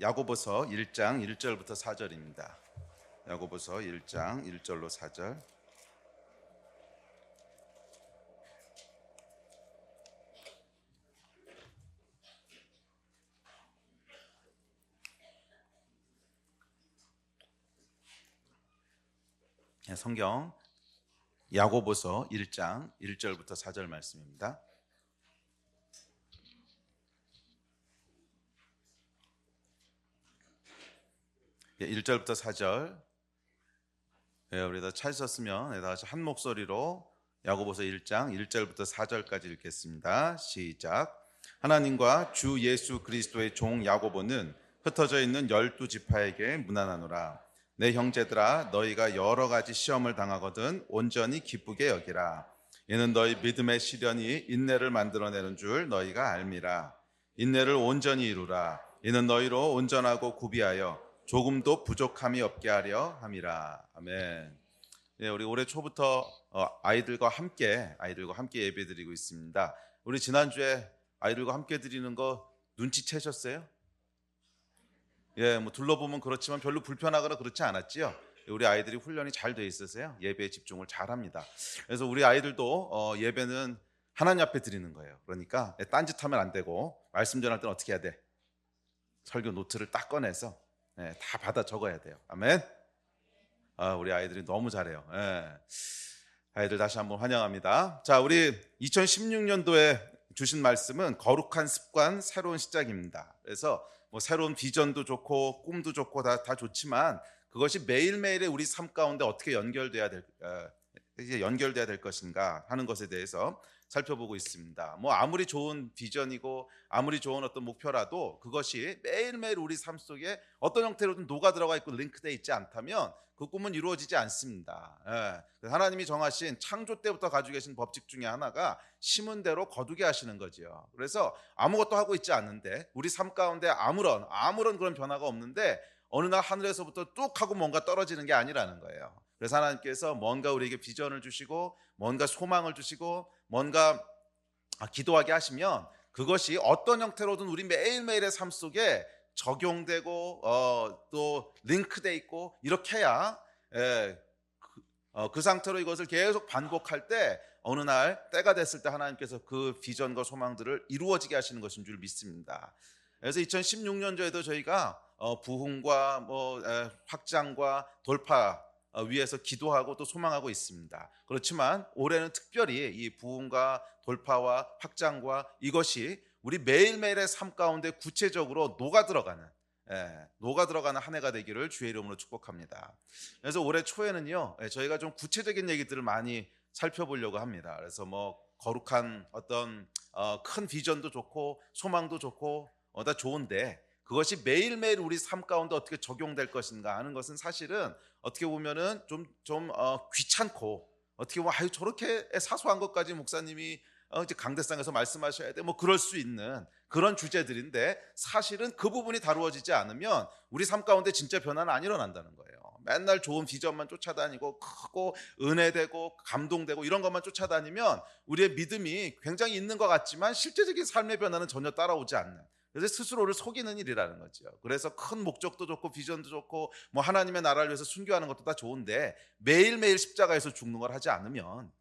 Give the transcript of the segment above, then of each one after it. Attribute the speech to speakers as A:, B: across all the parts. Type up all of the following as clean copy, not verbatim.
A: 야고보서 1장 1절부터 4절입니다. 야고보서 1장 1절로 4절. 성경 야고보서 1장 1절부터 4절 말씀입니다. 1절부터 4절. 우리 다 찾으셨으면 다 같이 한 목소리로 야고보서 1장 1절부터 4절까지 읽겠습니다. 시작. 하나님과 주 예수 그리스도의 종 야고보는 흩어져 있는 12지파에게 문안하노라. 내 형제들아, 너희가 여러 가지 시험을 당하거든 온전히 기쁘게 여기라. 이는 너희 믿음의 시련이 인내를 만들어내는 줄 너희가 알미라. 인내를 온전히 이루라. 이는 너희로 온전하고 구비하여 조금도 부족함이 없게 하려 함이라. 아멘. 우리 올해 초부터 아이들과 함께 예배드리고 있습니다. 우리 지난주에 아이들과 함께 드리는 거 눈치채셨어요? 둘러보면 그렇지만 별로 불편하거나 그렇지 않았지요. 우리 아이들이 훈련이 잘 돼 있어서요, 예배에 집중을 잘 합니다. 그래서 우리 아이들도 예배는 하나님 앞에 드리는 거예요. 그러니까 딴짓하면 안 되고, 말씀 전할 때는 어떻게 해야 돼? 설교 노트를 딱 꺼내서 다 받아 적어야 돼요. 아멘. 우리 아이들이 너무 잘해요. 아이들 다시 한번 환영합니다. 자, 우리 2016년도에 주신 말씀은 거룩한 습관, 새로운 시작입니다. 그래서 새로운 비전도 좋고 꿈도 좋고 다 좋지만 그것이 매일매일의 우리 삶 가운데 어떻게 연결돼야 될 것인가 하는 것에 대해서 살펴보고 있습니다. 아무리 좋은 비전이고 아무리 좋은 어떤 목표라도 그것이 매일매일 우리 삶 속에 어떤 형태로든 녹아 들어가 있고 링크되어 있지 않다면 그 꿈은 이루어지지 않습니다. 하나님이 정하신 창조 때부터 가지고 계신 법칙 중에 하나가 심은 대로 거두게 하시는 거죠. 그래서 아무것도 하고 있지 않는데 우리 삶 가운데 아무런 그런 변화가 없는데 어느 날 하늘에서부터 뚝 하고 뭔가 떨어지는 게 아니라는 거예요. 그래서 하나님께서 뭔가 우리에게 비전을 주시고 뭔가 소망을 주시고 뭔가 기도하게 하시면 그것이 어떤 형태로든 우리 매일매일의 삶 속에 적용되고 또 링크돼 있고 이렇게 해야 그 상태로 이것을 계속 반복할 때 어느 날 때가 됐을 때 하나님께서 그 비전과 소망들을 이루어지게 하시는 것인 줄 믿습니다. 그래서 2016년도에도 저희가 부흥과 확장과 돌파 위해서 기도하고 또 소망하고 있습니다. 그렇지만 올해는 특별히 이 부흥과 돌파와 확장과 이것이 우리 매일매일의 삶 가운데 구체적으로 녹아 들어가는 한 해가 되기를 주의 이름으로 축복합니다. 그래서 올해 초에는요, 저희가 좀 구체적인 얘기들을 많이 살펴보려고 합니다. 그래서 거룩한 어떤 큰 비전도 좋고 소망도 좋고 다 좋은데 그것이 매일매일 우리 삶 가운데 어떻게 적용될 것인가 하는 것은 사실은 어떻게 보면은 좀 귀찮고 어떻게 보면 저렇게 사소한 것까지 목사님이 이제 강대상에서 말씀하셔야 돼 그럴 수 있는 그런 주제들인데 사실은 그 부분이 다루어지지 않으면 우리 삶 가운데 진짜 변화는 안 일어난다는 거예요. 맨날 좋은 비전만 쫓아다니고 크고 은혜되고 감동되고 이런 것만 쫓아다니면 우리의 믿음이 굉장히 있는 것 같지만 실제적인 삶의 변화는 전혀 따라오지 않는, 그래서 스스로를 속이는 일이라는 거죠. 그래서 큰 목적도 좋고 비전도 좋고 하나님의 나라를 위해서 순교하는 것도 다 좋은데 매일매일 십자가에서 죽는 걸 하지 않으면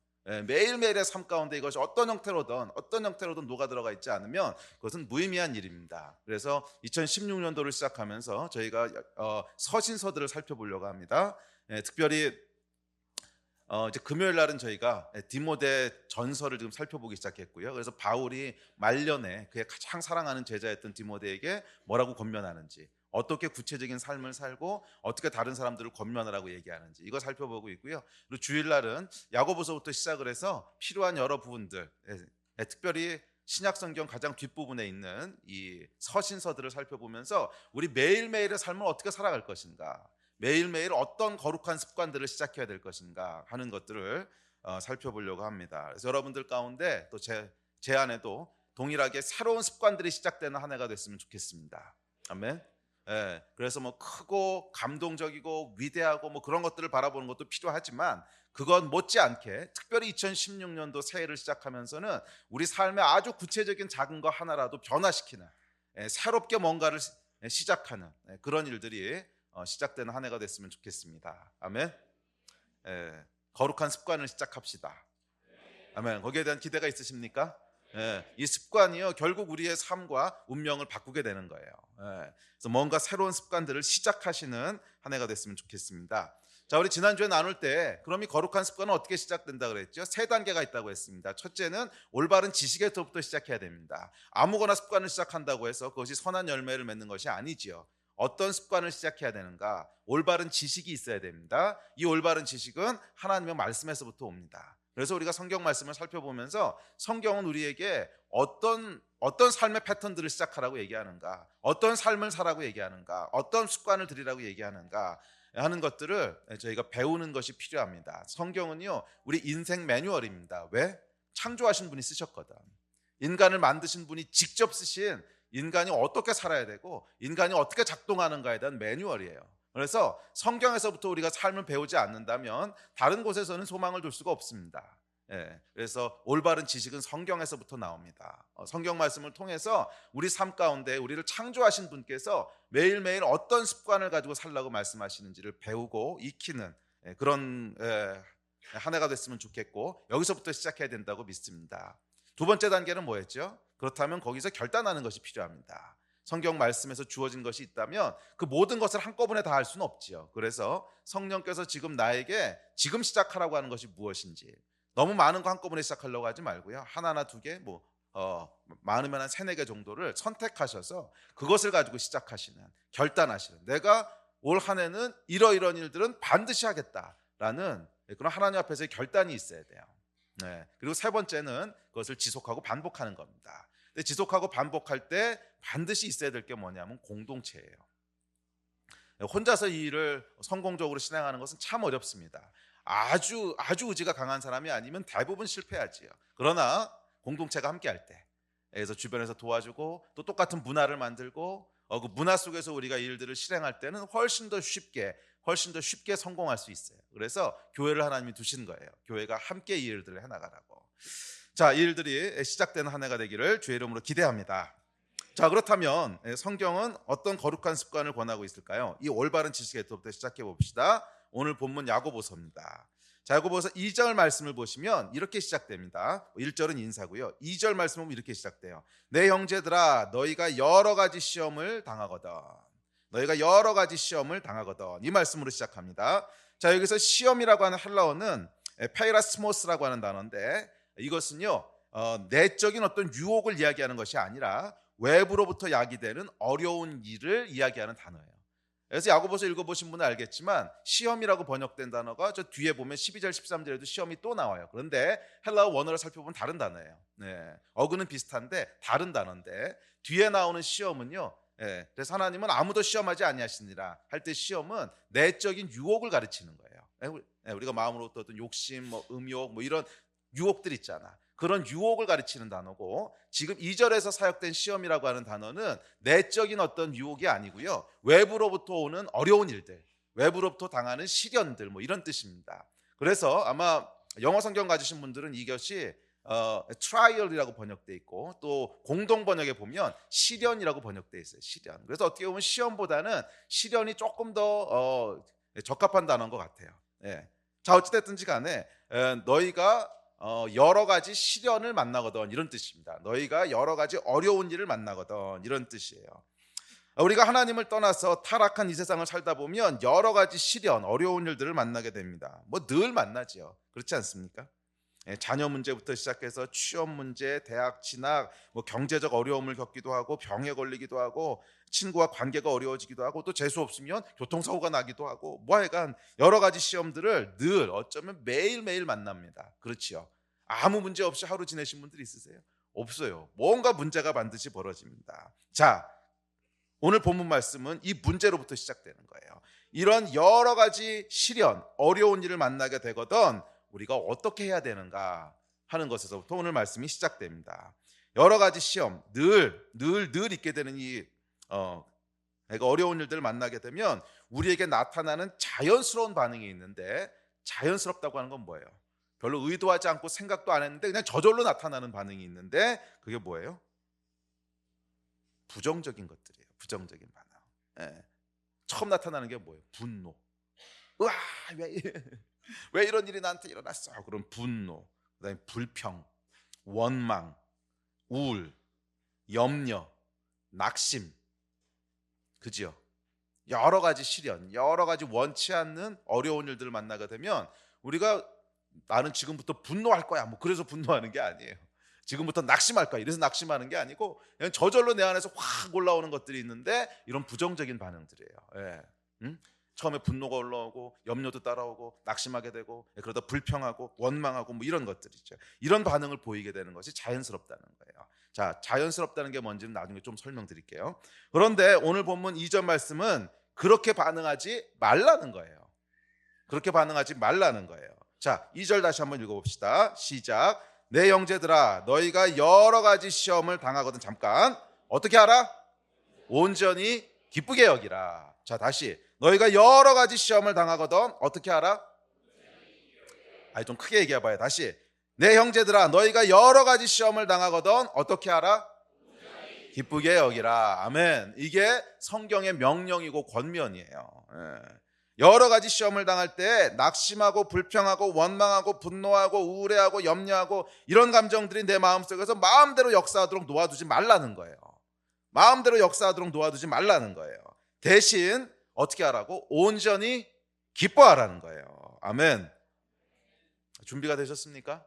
A: 매일매일의 삶 가운데 이것이 어떤 형태로든 녹아 들어가 있지 않으면 그것은 무의미한 일입니다. 그래서 2016년도를 시작하면서 저희가 서신서들을 살펴보려고 합니다. 특별히 이제 금요일 날은 저희가 디모데 전서를 지금 살펴보기 시작했고요. 그래서 바울이 말년에 그의 가장 사랑하는 제자였던 디모데에게 뭐라고 권면하는지, 어떻게 구체적인 삶을 살고 어떻게 다른 사람들을 권면하라고 얘기하는지 이거 살펴보고 있고요. 그리고 주일 날은 야고보서부터 시작을 해서 필요한 여러 부분들, 특별히 신약 성경 가장 뒷부분에 있는 이 서신서들을 살펴보면서 우리 매일매일의 삶을 어떻게 살아갈 것인가, 매일매일 어떤 거룩한 습관들을 시작해야 될 것인가 하는 것들을 살펴보려고 합니다. 그래서 여러분들 가운데 또 제 안에도 동일하게 새로운 습관들이 시작되는 한 해가 됐으면 좋겠습니다. 아멘. 그래서 크고 감동적이고 위대하고 그런 것들을 바라보는 것도 필요하지만 그건 못지않게 특별히 2016년도 새해를 시작하면서는 우리 삶의 아주 구체적인 작은 거 하나라도 변화시키는 새롭게 뭔가를 시작하는 그런 일들이 시작되는 한 해가 됐으면 좋겠습니다. 아멘. 거룩한 습관을 시작합시다. 아멘. 거기에 대한 기대가 있으십니까? 이 습관이요 결국 우리의 삶과 운명을 바꾸게 되는 거예요. 그래서 뭔가 새로운 습관들을 시작하시는 한 해가 됐으면 좋겠습니다. 자, 우리 지난주에 나눌 때 그럼 이 거룩한 습관은 어떻게 시작된다 그랬죠? 세 단계가 있다고 했습니다. 첫째는 올바른 지식에서부터 시작해야 됩니다. 아무거나 습관을 시작한다고 해서 그것이 선한 열매를 맺는 것이 아니지요. 어떤 습관을 시작해야 되는가? 올바른 지식이 있어야 됩니다. 이 올바른 지식은 하나님의 말씀에서부터 옵니다. 그래서 우리가 성경 말씀을 살펴보면서 성경은 우리에게 어떤 삶의 패턴들을 시작하라고 얘기하는가, 어떤 삶을 살라고 얘기하는가, 어떤 습관을 들이라고 얘기하는가 하는 것들을 저희가 배우는 것이 필요합니다. 성경은요 우리 인생 매뉴얼입니다. 왜? 창조하신 분이 쓰셨거든. 인간을 만드신 분이 직접 쓰신 인간이 어떻게 살아야 되고 인간이 어떻게 작동하는가에 대한 매뉴얼이에요. 그래서 성경에서부터 우리가 삶을 배우지 않는다면 다른 곳에서는 소망을 둘 수가 없습니다. 그래서 올바른 지식은 성경에서부터 나옵니다. 성경 말씀을 통해서 우리 삶 가운데 우리를 창조하신 분께서 매일매일 어떤 습관을 가지고 살라고 말씀하시는지를 배우고 익히는 그런 한 해가 됐으면 좋겠고, 여기서부터 시작해야 된다고 믿습니다. 두 번째 단계는 뭐였죠? 그렇다면 거기서 결단하는 것이 필요합니다. 성경 말씀에서 주어진 것이 있다면 그 모든 것을 한꺼번에 다 할 수는 없지요. 그래서 성령께서 지금 나에게 지금 시작하라고 하는 것이 무엇인지, 너무 많은 거 한꺼번에 시작하려고 하지 말고요, 하나나 두 개, 많으면 한 세네 개 정도를 선택하셔서 그것을 가지고 시작하시는, 결단하시는, 내가 올 한 해는 이러이러한 일들은 반드시 하겠다라는 그런 하나님 앞에서의 결단이 있어야 돼요. 그리고 세 번째는 그것을 지속하고 반복하는 겁니다. 근데 지속하고 반복할 때 반드시 있어야 될 게 뭐냐면 공동체예요. 혼자서 이 일을 성공적으로 진행하는 것은 참 어렵습니다. 아주 의지가 강한 사람이 아니면 대부분 실패하지요. 그러나 공동체가 함께 할 때, 그래서 주변에서 도와주고 또 똑같은 문화를 만들고 그 문화 속에서 우리가 이 일들을 실행할 때는 훨씬 더 쉽게 성공할 수 있어요. 그래서 교회를 하나님이 두신 거예요. 교회가 함께 이 일들을 해나가라고. 자, 이 일들이 시작되는 한 해가 되기를 주의 이름으로 기대합니다. 자, 그렇다면 성경은 어떤 거룩한 습관을 권하고 있을까요? 이 올바른 지식에서부터 시작해 봅시다. 오늘 본문 야고보서입니다. 자, 야고보서 2절 말씀을 보시면 이렇게 시작됩니다. 1절은 인사고요. 2절 말씀은 이렇게 시작돼요. 내 형제들아, 너희가 여러 가지 시험을 당하거든. 이 말씀으로 시작합니다. 자, 여기서 시험이라고 하는 헬라어는 페이라스모스라고 하는 단어인데, 이것은요 내적인 어떤 유혹을 이야기하는 것이 아니라 외부로부터 야기되는 어려운 일을 이야기하는 단어예요. 그래서 야고보서 읽어보신 분은 알겠지만 시험이라고 번역된 단어가 저 뒤에 보면 12절 13절에도 시험이 또 나와요. 그런데 헬라어 원어를 살펴보면 다른 단어예요. 어근은 비슷한데 다른 단어인데, 뒤에 나오는 시험은요, 그래서 하나님은 아무도 시험하지 아니하시니라 할 때 시험은 내적인 유혹을 가르치는 거예요. 우리가 마음으로부터 어떤 욕심, 음욕, 이런 유혹들 있잖아. 그런 유혹을 가르치는 단어고, 지금 2절에서 사역된 시험이라고 하는 단어는 내적인 어떤 유혹이 아니고요, 외부로부터 오는 어려운 일들, 외부로부터 당하는 시련들, 이런 뜻입니다. 그래서 아마 영어 성경 가지신 분들은 이것이 트라이얼이라고 번역돼 있고, 또 공동 번역에 보면 시련이라고 번역돼 있어요. 시련. 그래서 어떻게 보면 시험보다는 시련이 조금 더 적합한 단어인 것 같아요. 자, 어찌됐든지 간에 너희가 여러 가지 시련을 만나거든, 이런 뜻입니다. 너희가 여러 가지 어려운 일을 만나거든, 이런 뜻이에요. 우리가 하나님을 떠나서 타락한 이 세상을 살다 보면 여러 가지 시련, 어려운 일들을 만나게 됩니다. 늘 만나지요. 그렇지 않습니까? 자녀 문제부터 시작해서 취업 문제, 대학 진학, 경제적 어려움을 겪기도 하고, 병에 걸리기도 하고, 친구와 관계가 어려워지기도 하고, 또 재수 없으면 교통사고가 나기도 하고, 하여간 여러 가지 시험들을 늘 어쩌면 매일매일 만납니다. 그렇지요? 아무 문제 없이 하루 지내신 분들이 있으세요? 없어요. 뭔가 문제가 반드시 벌어집니다. 자, 오늘 본문 말씀은 이 문제로부터 시작되는 거예요. 이런 여러 가지 시련, 어려운 일을 만나게 되거든 우리가 어떻게 해야 되는가 하는 것에서부터 오늘 말씀이 시작됩니다. 여러 가지 시험, 늘 있게 되는 이 어려운 일들을 만나게 되면 우리에게 나타나는 자연스러운 반응이 있는데, 자연스럽다고 하는 건 뭐예요? 별로 의도하지 않고 생각도 안 했는데 그냥 저절로 나타나는 반응이 있는데, 그게 뭐예요? 부정적인 것들이에요. 부정적인 반응. 예. 처음 나타나는 게 뭐예요? 분노. 으아, 왜, 왜 이런 일이 나한테 일어났어? 그럼 분노, 그다음에 불평, 원망, 우울, 염려, 낙심, 그지요? 여러 가지 시련, 여러 가지 원치 않는 어려운 일들을 만나게 되면 우리가 나는 지금부터 분노할 거야, 뭐 그래서 분노하는 게 아니에요. 지금부터 낙심할 거야, 이래서 낙심하는 게 아니고 그냥 저절로 내 안에서 확 올라오는 것들이 있는데 이런 부정적인 반응들이에요. 예. 응? 처음에 분노가 올라오고 염려도 따라오고 낙심하게 되고 그러다 불평하고 원망하고 뭐 이런 것들이죠. 이런 반응을 보이게 되는 것이 자연스럽다는 거예요. 자, 자연스럽다는 게 뭔지는 나중에 좀 설명드릴게요. 그런데 오늘 본문 2절 말씀은 그렇게 반응하지 말라는 거예요. 그렇게 반응하지 말라는 거예요. 자, 2절 다시 한번 읽어봅시다. 시작. 내 형제들아, 너희가 여러 가지 시험을 당하거든. 잠깐, 어떻게 하라? 온전히 기쁘게 여기라. 자, 다시, 너희가 여러 가지 시험을 당하거든. 어떻게 하라? 아니, 좀 크게 얘기해봐요. 다시, 내 형제들아, 너희가 여러 가지 시험을 당하거든. 어떻게 하라? 기쁘게 여기라. 아멘. 이게 성경의 명령이고 권면이에요. 예. 여러 가지 시험을 당할 때 낙심하고 불평하고 원망하고 분노하고 우울해하고 염려하고 이런 감정들이 내 마음속에서 마음대로 역사하도록 놓아두지 말라는 거예요. 마음대로 역사하도록 놓아두지 말라는 거예요. 대신 어떻게 하라고? 온전히 기뻐하라는 거예요. 아멘. 준비가 되셨습니까?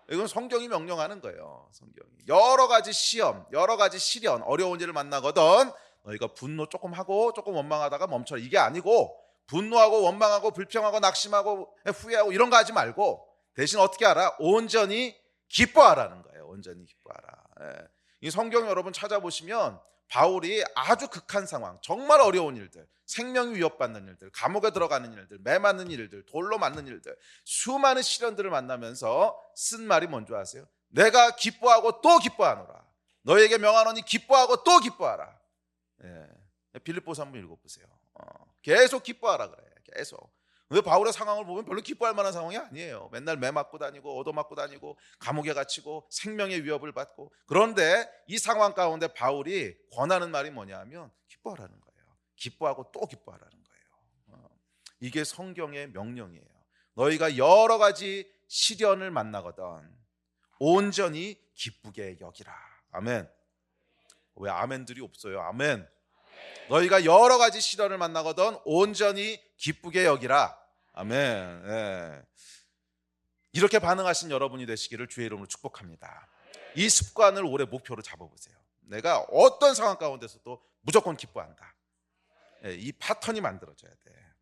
A: 이건 성경이 명령하는 거예요. 성경이. 여러 가지 시험, 여러 가지 시련, 어려운 일을 만나거든 너희가 분노 조금 하고 조금 원망하다가 멈춰라. 이게 아니고 분노하고 원망하고 불평하고 낙심하고 후회하고 이런 거 하지 말고 대신 어떻게 하라? 온전히 기뻐하라는 거예요. 온전히 기뻐하라. 예. 이 성경 여러분 찾아보시면 바울이 아주 극한 상황, 정말 어려운 일들, 생명이 위협받는 일들, 감옥에 들어가는 일들, 매 맞는 일들, 돌로 맞는 일들, 수많은 시련들을 만나면서 쓴 말이 뭔지 아세요? 내가 기뻐하고 또 기뻐하노라. 너에게 명하노니 기뻐하고 또 기뻐하라. 예. 빌립보서 한번 읽어보세요. 계속 기뻐하라 그래. 계속. 근데 바울의 상황을 보면 별로 기뻐할 만한 상황이 아니에요. 맨날 매 맞고 다니고 얻어맞고 다니고 감옥에 갇히고 생명의 위협을 받고. 그런데 이 상황 가운데 바울이 권하는 말이 뭐냐면 기뻐하라는 거예요. 기뻐하고 또 기뻐하라는 거예요. 이게 성경의 명령이에요. 너희가 여러 가지 시련을 만나거든 온전히 기쁘게 여기라. 아멘. 왜 아멘들이 없어요? 아멘. 너희가 여러 가지 시련을 만나거든 온전히 기쁘게 여기라. 아멘. 예. 이렇게 반응하신 여러분이 되시기를 주의 이름으로 축복합니다. 이 습관을 올해 목표로 잡아보세요. 내가 어떤 상황 가운데서도 무조건 기뻐한다. 예, 이 패턴이 만들어져야 돼.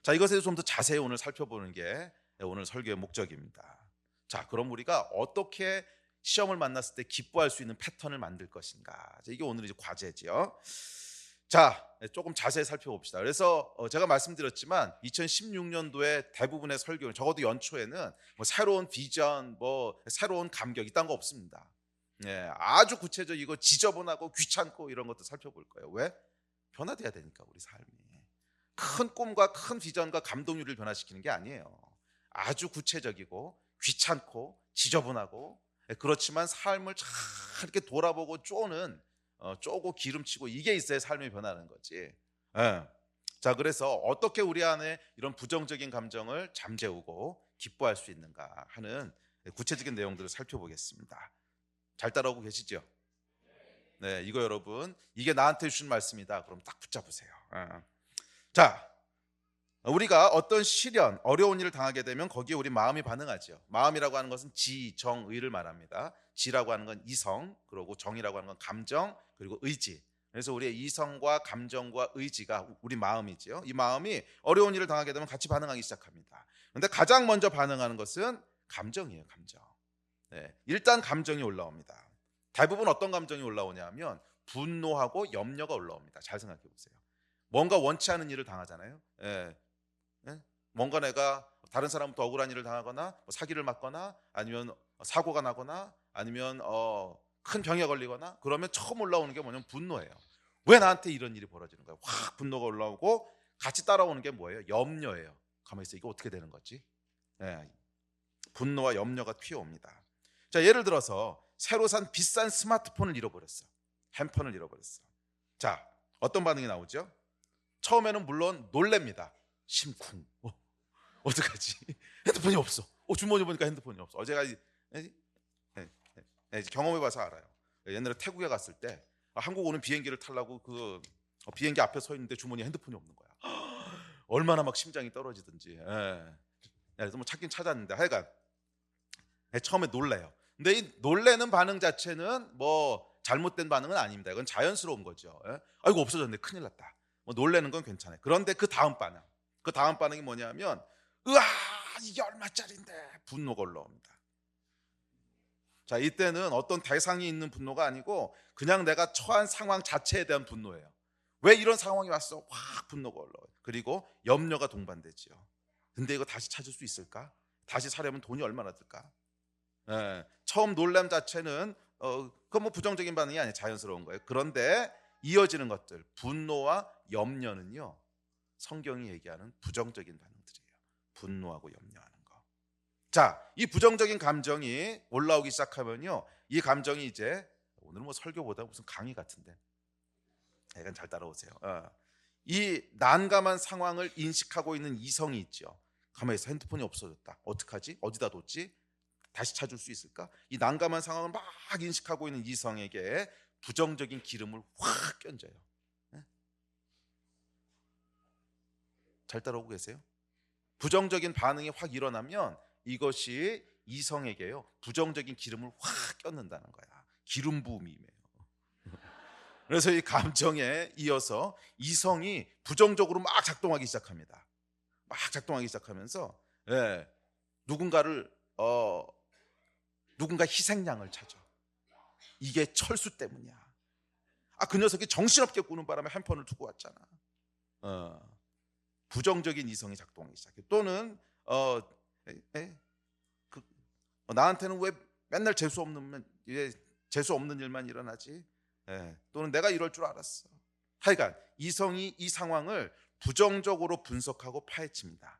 A: 자, 이것에 대해서 좀 더 자세히 오늘 살펴보는 게 오늘 설교의 목적입니다. 자, 그럼 우리가 어떻게 시험을 만났을 때 기뻐할 수 있는 패턴을 만들 것인가? 이게 오늘 이제 과제지요. 자, 조금 자세히 살펴봅시다. 그래서 제가 말씀드렸지만 2016년도에 대부분의 설교는 적어도 연초에는 뭐 새로운 비전, 뭐 새로운 감격 이딴 거 없습니다. 예, 아주 구체적이고 지저분하고 귀찮고 이런 것도 살펴볼 거예요. 왜? 변화돼야 되니까 우리 삶이. 큰 꿈과 큰 비전과 감동률을 변화시키는 게 아니에요. 아주 구체적이고 귀찮고 지저분하고 그렇지만 삶을 잘 이렇게 돌아보고 쪼고 기름치고 이게 있어야 삶이 변하는 거지. 예. 자, 그래서 어떻게 우리 안에 이런 부정적인 감정을 잠재우고 기뻐할 수 있는가 하는 구체적인 내용들을 살펴보겠습니다. 잘 따라오고 계시죠? 네, 이거 여러분 이게 나한테 주신 말씀이다. 그럼 딱 붙잡으세요. 자, 우리가 어떤 시련, 어려운 일을 당하게 되면 거기에 우리 마음이 반응하죠. 마음이라고 하는 것은 지, 정, 의를 말합니다. 지라고 하는 건 이성, 그리고 정이라고 하는 건 감정, 그리고 의지. 그래서 우리의 이성과 감정과 의지가 우리 마음이지요. 이 마음이 어려운 일을 당하게 되면 같이 반응하기 시작합니다. 그런데 가장 먼저 반응하는 것은 감정이에요. 감정. 네, 일단 감정이 올라옵니다. 대부분 어떤 감정이 올라오냐면 분노하고 염려가 올라옵니다. 잘 생각해 보세요. 뭔가 원치 않은 일을 당하잖아요. 뭔가 내가 다른 사람부터 억울한 일을 당하거나 뭐 사기를 맞거나 아니면 사고가 나거나 아니면 큰 병에 걸리거나 그러면 처음 올라오는 게 뭐냐면 분노예요. 왜 나한테 이런 일이 벌어지는 거예요? 확 분노가 올라오고 같이 따라오는 게 뭐예요? 염려예요. 가만히 있어, 이거 어떻게 되는 거지? 분노와 염려가 튀어옵니다. 자, 예를 들어서 새로 산 비싼 스마트폰을 잃어버렸어. 핸폰을 잃어버렸어. 자, 어떤 반응이 나오죠? 처음에는 물론 놀랍니다. 심쿵. 어떡하지? 핸드폰이 없어. 주머니 보니까 핸드폰이 없어. 제가 경험해봐서 알아요. 옛날에 태국에 갔을 때 한국 오는 비행기를 타려고 그 비행기 앞에 서 있는데 주머니에 핸드폰이 없는 거야. 얼마나 막 심장이 떨어지든지. 그래서 뭐 찾긴 찾았는데 하여간 처음에 놀래요. 근데 이 놀래는 반응 자체는 뭐 잘못된 반응은 아닙니다. 이건 자연스러운 거죠. 아이고 없어졌네, 큰일 났다. 뭐 놀래는 건 괜찮아요. 그런데 그 다음 반응이 뭐냐면 으아 이게 얼마짜린데 분노가 올라옵니다. 자, 이때는 어떤 대상이 있는 분노가 아니고 그냥 내가 처한 상황 자체에 대한 분노예요. 왜 이런 상황이 왔어? 확 분노가 올라와요. 그리고 염려가 동반되지요. 근데 이거 다시 찾을 수 있을까? 다시 사려면 돈이 얼마나 들까? 처음 놀람 자체는 그건 뭐 부정적인 반응이 아니에요. 자연스러운 거예요. 그런데 이어지는 것들, 분노와 염려는요, 성경이 얘기하는 부정적인 반응들이에요. 분노하고 염려하는 거. 자, 이 부정적인 감정이 올라오기 시작하면요, 이 감정이 이제 오늘 뭐 설교보다 무슨 강의 같은데, 약간 잘 따라오세요. 이 난감한 상황을 인식하고 있는 이성이 있죠. 가만히 있어, 핸드폰이 없어졌다. 어떡하지? 어디다 뒀지? 다시 찾을 수 있을까? 이 난감한 상황을 막 인식하고 있는 이성에게 부정적인 기름을 확 껴줘요. 잘 따라오고 계세요? 부정적인 반응이 확 일어나면 이것이 이성에게요, 부정적인 기름을 확 껴는다는 거야. 기름 부음이에요. 그래서 이 감정에 이어서 이성이 부정적으로 막 작동하기 시작합니다. 막 작동하기 시작하면서 누군가 희생양을 찾아. 이게 철수 때문이야. 그 녀석이 정신없게 구는 바람에 핸폰을 두고 왔잖아. 부정적인 이성이 작동하기 시작해. 또는 나한테는 왜 맨날 재수 없는 일만 일어나지? 또는 내가 이럴 줄 알았어. 하여간 이성이 이 상황을 부정적으로 분석하고 파헤칩니다.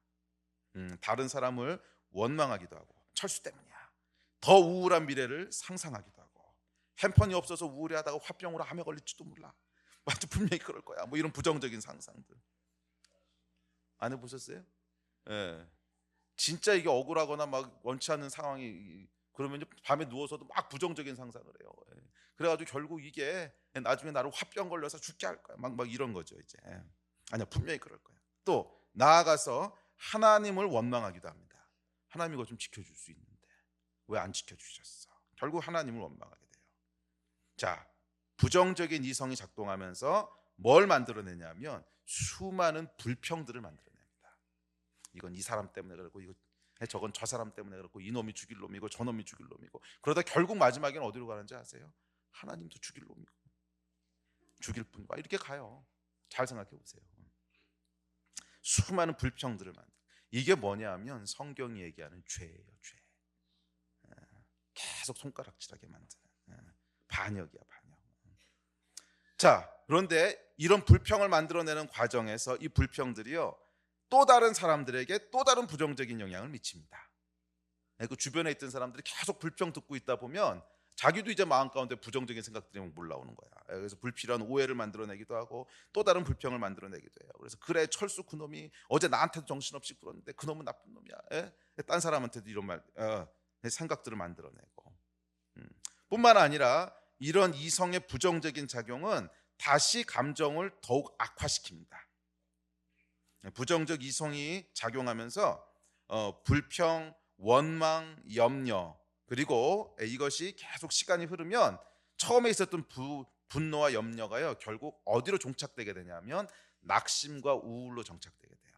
A: 다른 사람을 원망하기도 하고, 철수 때문이야. 더 우울한 미래를 상상하기도 하고, 핸폰이 없어서 우울해하다가 화병으로 암에 걸릴지도 몰라. 맞아, 분명히 그럴 거야. 뭐 이런 부정적인 상상들 안 해보셨어요? 진짜 이게 억울하거나 막 원치 않는 상황이 그러면 밤에 누워서도 막 부정적인 상상을 해요. 그래가지고 결국 이게 나중에 나를 화병 걸려서 죽게 할 거야. 막 이런 거죠 이제. 아니야, 분명히 그럴 거야. 또 나아가서 하나님을 원망하기도 합니다. 하나님 이거 좀 지켜줄 수 있는데 왜 안 지켜주셨어? 결국 하나님을 원망하게 돼요. 자, 부정적인 이성이 작동하면서 뭘 만들어내냐면 수많은 불평들을 만들어냅니다. 이건 이 사람 때문에 그렇고, 저건 저 사람 때문에 그렇고, 이놈이 죽일 놈이고 저놈이 죽일 놈이고, 그러다 결국 마지막에는 어디로 가는지 아세요? 하나님도 죽일 놈이고 죽일 분과 이렇게 가요. 잘 생각해 보세요. 수많은 불평들을 만들. 이게 뭐냐면 성경이 얘기하는 죄예요. 죄. 계속 손가락질하게 만드는 반역이야, 반역. 자, 그런데 이런 불평을 만들어내는 과정에서 이 불평들이요, 또 다른 사람들에게 또 다른 부정적인 영향을 미칩니다. 그 주변에 있던 사람들이 계속 불평 듣고 있다 보면 자기도 이제 마음 가운데 부정적인 생각들이 막 올라오는 거야. 그래서 불필요한 오해를 만들어내기도 하고 또 다른 불평을 만들어내기도 해요. 그래서 그래, 철수 그놈이 어제 나한테도 정신없이 굴었는데 그놈은 나쁜 놈이야. 딴 사람한테도 이런 생각들을 만들어내고, 뿐만 아니라 이런 이성의 부정적인 작용은 다시 감정을 더욱 악화시킵니다. 부정적 이성이 작용하면서 불평, 원망, 염려, 그리고 이것이 계속 시간이 흐르면 처음에 있었던 분노와 염려가요, 결국 어디로 종착되게 되냐면 낙심과 우울로 정착되게 돼요.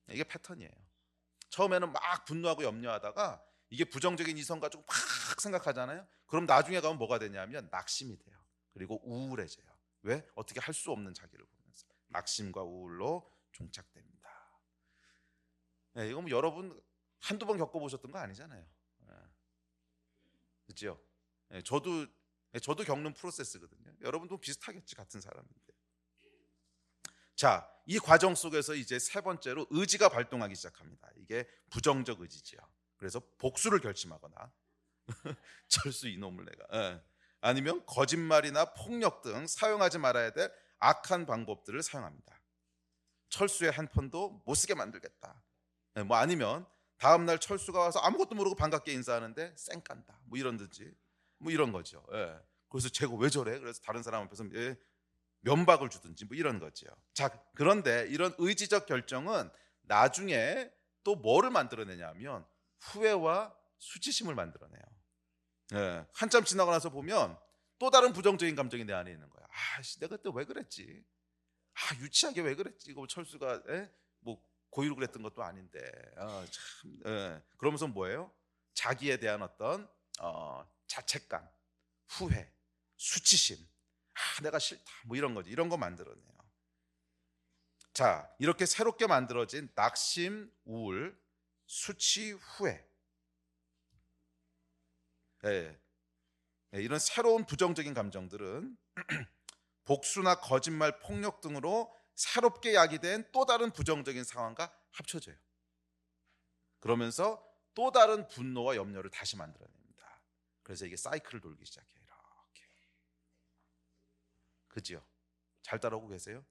A: 이게 패턴이에요. 처음에는 막 분노하고 염려하다가 이게 부정적인 이성 가지고 막 생각하잖아요. 그럼 나중에 가면 뭐가 되냐면 낙심이 돼요. 그리고 우울해져요. 왜? 어떻게 할 수 없는 자기를 보면서 낙심과 우울로 종착됩니다. 이거 뭐 여러분 한두 번 겪어보셨던 거 아니잖아요. 그렇죠? 저도 겪는 프로세스거든요. 여러분도 비슷하겠지, 같은 사람인데. 자, 이 과정 속에서 이제 세 번째로 의지가 발동하기 시작합니다. 이게 부정적 의지지요. 그래서 복수를 결심하거나 철수 이놈을 내가, 아니면 거짓말이나 폭력 등 사용하지 말아야 될 악한 방법들을 사용합니다. 철수의 한 푼도 못 쓰게 만들겠다. 뭐 아니면 다음날 철수가 와서 아무것도 모르고 반갑게 인사하는데 쌩 깐다. 뭐 이런든지 뭐 이런 거죠. 예. 그래서 쟤가 왜 저래? 그래서 다른 사람 앞에서 면박을 주든지 뭐 이런 거죠. 자, 그런데 이런 의지적 결정은 나중에 또 뭐를 만들어내냐면 후회와 수치심을 만들어내요. 예. 한참 지나고 나서 보면 또 다른 부정적인 감정이 내 안에 있는 거야. 내가 그때 왜 그랬지? 유치하게 왜 그랬지? 이거 철수가 뭐 고의로 그랬던 것도 아닌데. 참. 그러면서 뭐예요? 자기에 대한 어떤 자책감, 후회, 수치심. 내가 싫다. 뭐 이런 거지. 이런 거 만들어내요. 자, 이렇게 새롭게 만들어진 낙심, 우울, 수치, 후회. 이런 새로운 부정적인 감정들은 복수나 거짓말, 폭력 등으로 새롭게 야기된 또 다른 부정적인 상황과 합쳐져요. 그러면서 또 다른 분노와 염려를 다시 만들어냅니다. 그래서 이게 사이클을 돌기 시작해요. 이렇게. 그죠? 잘 따라오고 계세요?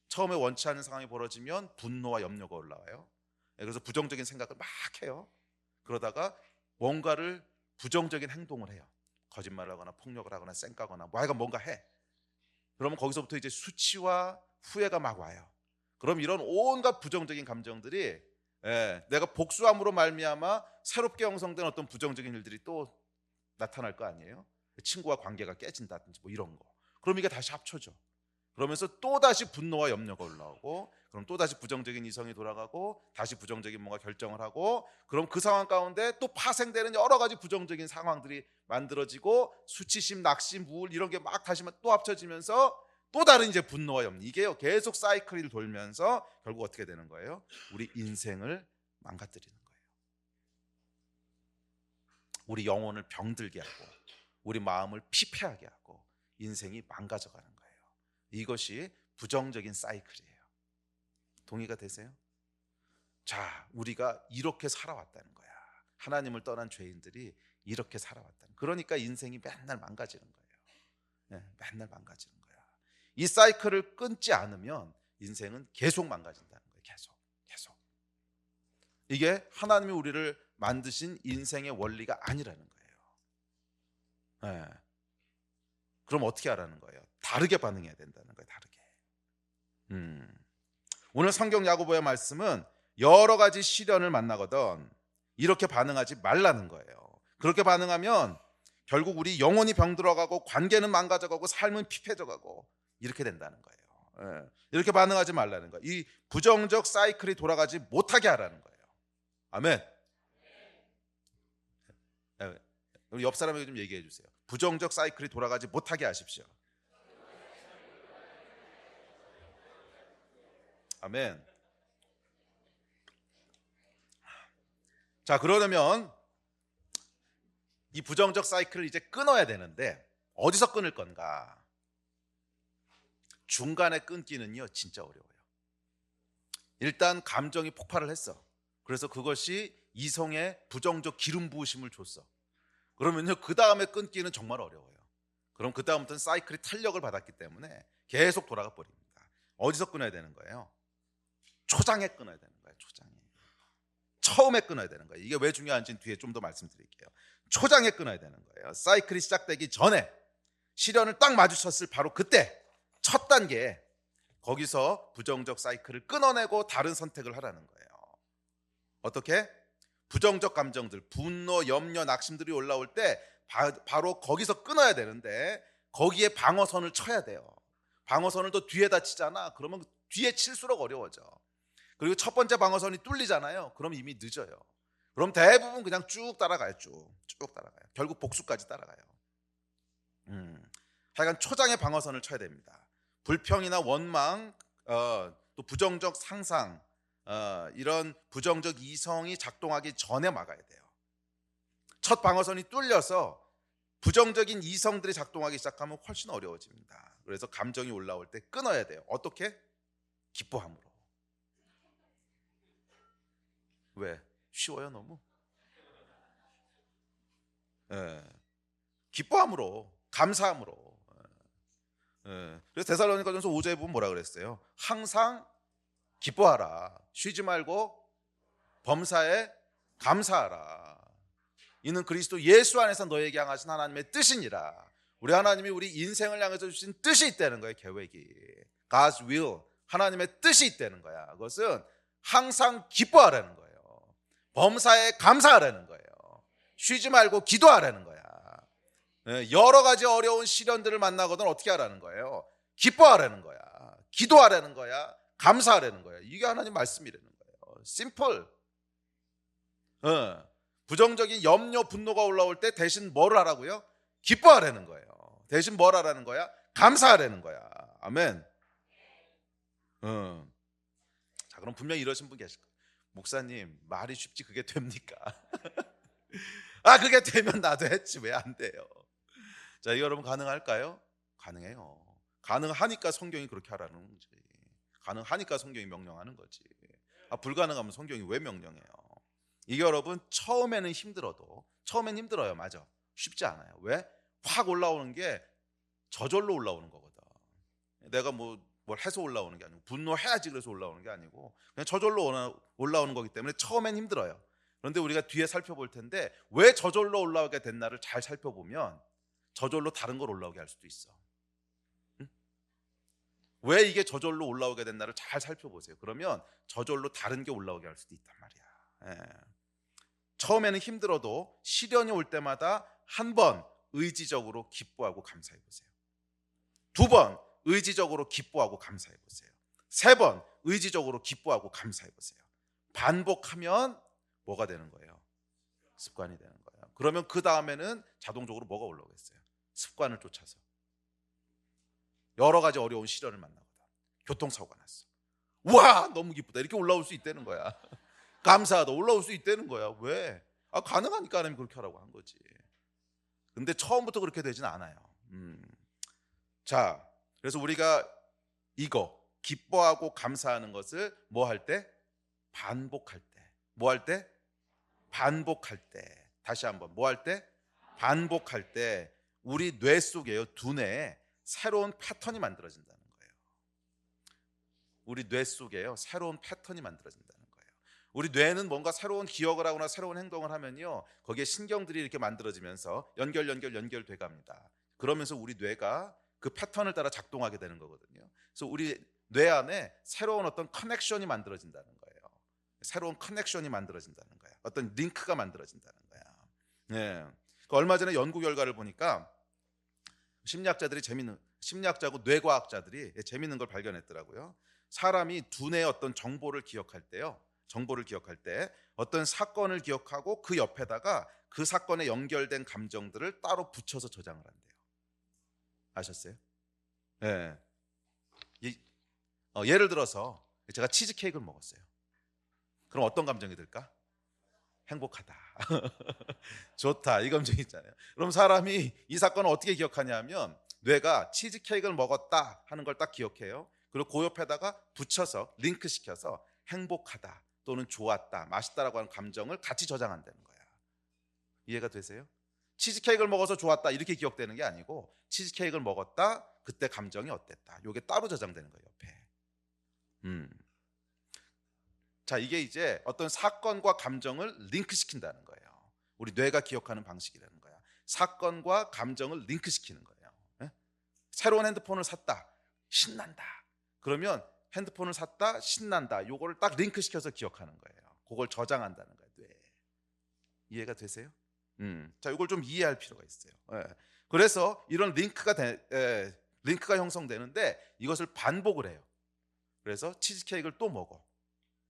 A: 처음에 원치 않는 상황이 벌어지면 분노와 염려가 올라와요. 그래서 부정적인 생각을 막 해요. 그러다가 뭔가를 부정적인 행동을 해요. 거짓말을 하거나 폭력을 하거나 쌩까거나 뭐 하여간 뭔가 해. 그러면 거기서부터 이제 수치와 후회가 막 와요. 그럼 이런 온갖 부정적인 감정들이 내가 복수함으로 말미암아 새롭게 형성된 어떤 부정적인 일들이 또 나타날 거 아니에요? 친구와 관계가 깨진다든지 뭐 이런 거. 그럼 이게 다시 합쳐져. 그러면서 또다시 분노와 염려가 올라오고, 그럼 또다시 부정적인 이성이 돌아가고, 다시 부정적인 뭔가 결정을 하고, 그럼 그 상황 가운데 또 파생되는 여러 가지 부정적인 상황들이 만들어지고, 수치심, 낙심, 우울 이런 게 막 다시 또 합쳐지면서 또 다른 이제 분노와 염려, 이게요 계속 사이클이 돌면서 결국 어떻게 되는 거예요? 우리 인생을 망가뜨리는 거예요. 우리 영혼을 병들게 하고, 우리 마음을 피폐하게 하고, 인생이 망가져가는 거예요. 이것이 부정적인 사이클이에요. 동의가 되세요? 자, 우리가 이렇게 살아왔다는 거야. 하나님을 떠난 죄인들이 이렇게 살아왔다는. 그러니까 인생이 맨날 망가지는 거예요. 맨날 망가지는 거야. 이 사이클을 끊지 않으면 인생은 계속 망가진다는 거예요. 계속. 이게 하나님이 우리를 만드신 인생의 원리가 아니라는 거예요. 그럼 어떻게 하라는 거예요? 다르게 반응해야 된다는 거예요. 다르게. 오늘 성경 야고보의 말씀은 여러 가지 시련을 만나거든 이렇게 반응하지 말라는 거예요. 그렇게 반응하면 결국 우리 영혼이 병들어가고 관계는 망가져가고 삶은 피폐져가고 이렇게 된다는 거예요. 이렇게 반응하지 말라는 거예요. 이 부정적 사이클이 돌아가지 못하게 하라는 거예요. 아멘. 우리 옆 사람에게 좀 얘기해 주세요. 부정적 사이클이 돌아가지 못하게 하십시오. 아멘. 자, 그러려면 이 부정적 사이클을 이제 끊어야 되는데 어디서 끊을 건가? 중간에 끊기는요 진짜 어려워요. 일단 감정이 폭발을 했어. 그래서 그것이 이성에 부정적 기름 부으심을 줬어. 그러면요 그 다음에 끊기는 정말 어려워요. 그럼 그 다음부터는 사이클이 탄력을 받았기 때문에 계속 돌아가 버립니다. 어디서 끊어야 되는 거예요? 초장에 끊어야 되는 거예요. 초장에. 처음에 끊어야 되는 거예요. 이게 왜 중요한지는 뒤에 좀 더 말씀드릴게요. 초장에 끊어야 되는 거예요. 사이클이 시작되기 전에 시련을 딱 마주쳤을 바로 그때 첫 단계, 거기서 부정적 사이클을 끊어내고 다른 선택을 하라는 거예요. 어떻게? 부정적 감정들, 분노, 염려, 낙심들이 올라올 때 바로 거기서 끊어야 되는데 거기에 방어선을 쳐야 돼요. 방어선을 또 뒤에다 치잖아. 그러면 뒤에 칠수록 어려워져. 그리고 첫 번째 방어선이 뚫리잖아요. 그럼 이미 늦어요. 그럼 대부분 그냥 쭉 따라가요. 쭉 따라가요. 결국 복수까지 따라가요. 하여간 초장의 방어선을 쳐야 됩니다. 불평이나 원망, 또 부정적 상상, 이런 부정적 이성이 작동하기 전에 막아야 돼요. 첫 방어선이 뚫려서 부정적인 이성들이 작동하기 시작하면 훨씬 어려워집니다. 그래서 감정이 올라올 때 끊어야 돼요. 어떻게? 기뻐함으로. 왜? 쉬워요 너무? 기뻐함으로, 감사함으로. 예. 그래서 데살로니가전서 5절에 보면 뭐라 그랬어요? 항상 기뻐하라. 쉬지 말고 범사에 감사하라. 이는 그리스도 예수 안에서 너에게 향하신 하나님의 뜻이니라. 우리 하나님이 우리 인생을 향해서 주신 뜻이 있다는 거예요. 계획이. God's will. 하나님의 뜻이 있다는 거야. 그것은 항상 기뻐하라는 거예요. 범사에 감사하라는 거예요. 쉬지 말고 기도하라는 거야. 여러 가지 어려운 시련들을 만나거든 어떻게 하라는 거예요? 기뻐하라는 거야. 기도하라는 거야. 감사하라는 거야. 이게 하나님 말씀이라는 거예요. 심플. 부정적인 염려, 분노가 올라올 때 대신 뭘 하라고요? 기뻐하라는 거예요. 대신 뭘 하라는 거야? 감사하라는 거야. 아멘. 자, 그럼 분명히 이러신 분 계실 거예요. 목사님, 말이 쉽지 그게 됩니까? 아, 그게 되면 나도 했지 왜 안 돼요? 자, 이거 여러분 가능할까요? 가능해요. 가능하니까 성경이 그렇게 하라는 거지. 가능하니까 성경이 명령하는 거지. 아, 불가능하면 성경이 왜 명령해요? 이게 여러분 처음에는 힘들어도, 처음엔 힘들어요. 맞아. 쉽지 않아요. 왜? 확 올라오는 게 저절로 올라오는 거거든. 내가 뭘 해서 올라오는 게 아니고, 분노해야지 그래서 올라오는 게 아니고 그냥 저절로 올라오는 거기 때문에 처음엔 힘들어요. 그런데 우리가 뒤에 살펴볼 텐데 왜 저절로 올라오게 됐나를 잘 살펴보면 저절로 다른 걸 올라오게 할 수도 있어. 응? 왜 이게 저절로 올라오게 됐나를 잘 살펴보세요. 그러면 저절로 다른 게 올라오게 할 수도 있단 말이야. 처음에는 힘들어도 시련이 올 때마다 한 번 의지적으로 기뻐하고 감사해 보세요. 두 번 의지적으로 기뻐하고 감사해 보세요. 세 번 의지적으로 기뻐하고 감사해 보세요. 반복하면 뭐가 되는 거예요? 습관이 되는 거예요. 그러면 그 다음에는 자동적으로 뭐가 올라오겠어요? 습관을 쫓아서 여러 가지 어려운 시련을 만나거든. 교통사고가 났어. 와, 너무 기쁘다. 이렇게 올라올 수 있다는 거야. 감사하다. 올라올 수 있다는 거야. 왜? 아, 가능하니까 하나님이 그렇게 하라고 한 거지. 근데 처음부터 그렇게 되진 않아요. 자, 그래서 우리가 이거 기뻐하고 감사하는 것을 뭐 할 때? 반복할 때. 뭐 할 때? 반복할 때. 다시 한번 뭐 할 때? 반복할 때 우리 뇌 속에요, 두뇌에 새로운 패턴이 만들어진다는 거예요. 우리 뇌 속에요, 새로운 패턴이 만들어진다는 거예요. 우리 뇌는 뭔가 새로운 기억을 하거나 새로운 행동을 하면요, 거기에 신경들이 이렇게 만들어지면서 연결돼 갑니다. 그러면서 우리 뇌가 그 패턴을 따라 작동하게 되는 거거든요. 그래서 우리 뇌 안에 새로운 어떤 커넥션이 만들어진다는 거예요. 새로운 커넥션이 만들어진다는 거예요. 어떤 링크가 만들어진다는 거야. 네. 얼마 전에 연구 결과를 보니까 심리학자고 뇌과학자들이 재미있는 걸 발견했더라고요. 사람이 두뇌의 어떤 정보를 기억할 때요, 어떤 사건을 기억하고 그 옆에다가 그 사건에 연결된 감정들을 따로 붙여서 저장을 한대요. 아셨어요? 네. 예를 들어서 제가 치즈케이크를 먹었어요. 그럼 어떤 감정이 들까? 행복하다. 좋다. 이 감정이 있잖아요. 그럼 사람이 이 사건을 어떻게 기억하냐면 뇌가 치즈케이크를 먹었다 하는 걸 딱 기억해요. 그리고 그 옆에다가 붙여서 링크시켜서 행복하다 또는 좋았다, 맛있다라고 하는 감정을 같이 저장한다는 거야. 이해가 되세요? 치즈케이크를 먹어서 좋았다 이렇게 기억되는 게 아니고 치즈케이크를 먹었다, 그때 감정이 어땠다, 이게 따로 저장되는 거예요, 옆에. 자, 이게 이제 어떤 사건과 감정을 링크시킨다는 거예요. 우리 뇌가 기억하는 방식이라는 거야. 사건과 감정을 링크시키는 거예요. 예? 새로운 핸드폰을 샀다, 신난다. 그러면 핸드폰을 샀다, 신난다, 요거를 딱 링크시켜서 기억하는 거예요. 그걸 저장한다는 거예요, 뇌에. 이해가 되세요? 자, 이걸 좀 이해할 필요가 있어요. 예. 그래서 이런 링크가 형성되는데 이것을 반복을 해요. 그래서 치즈케이크를 또 먹어.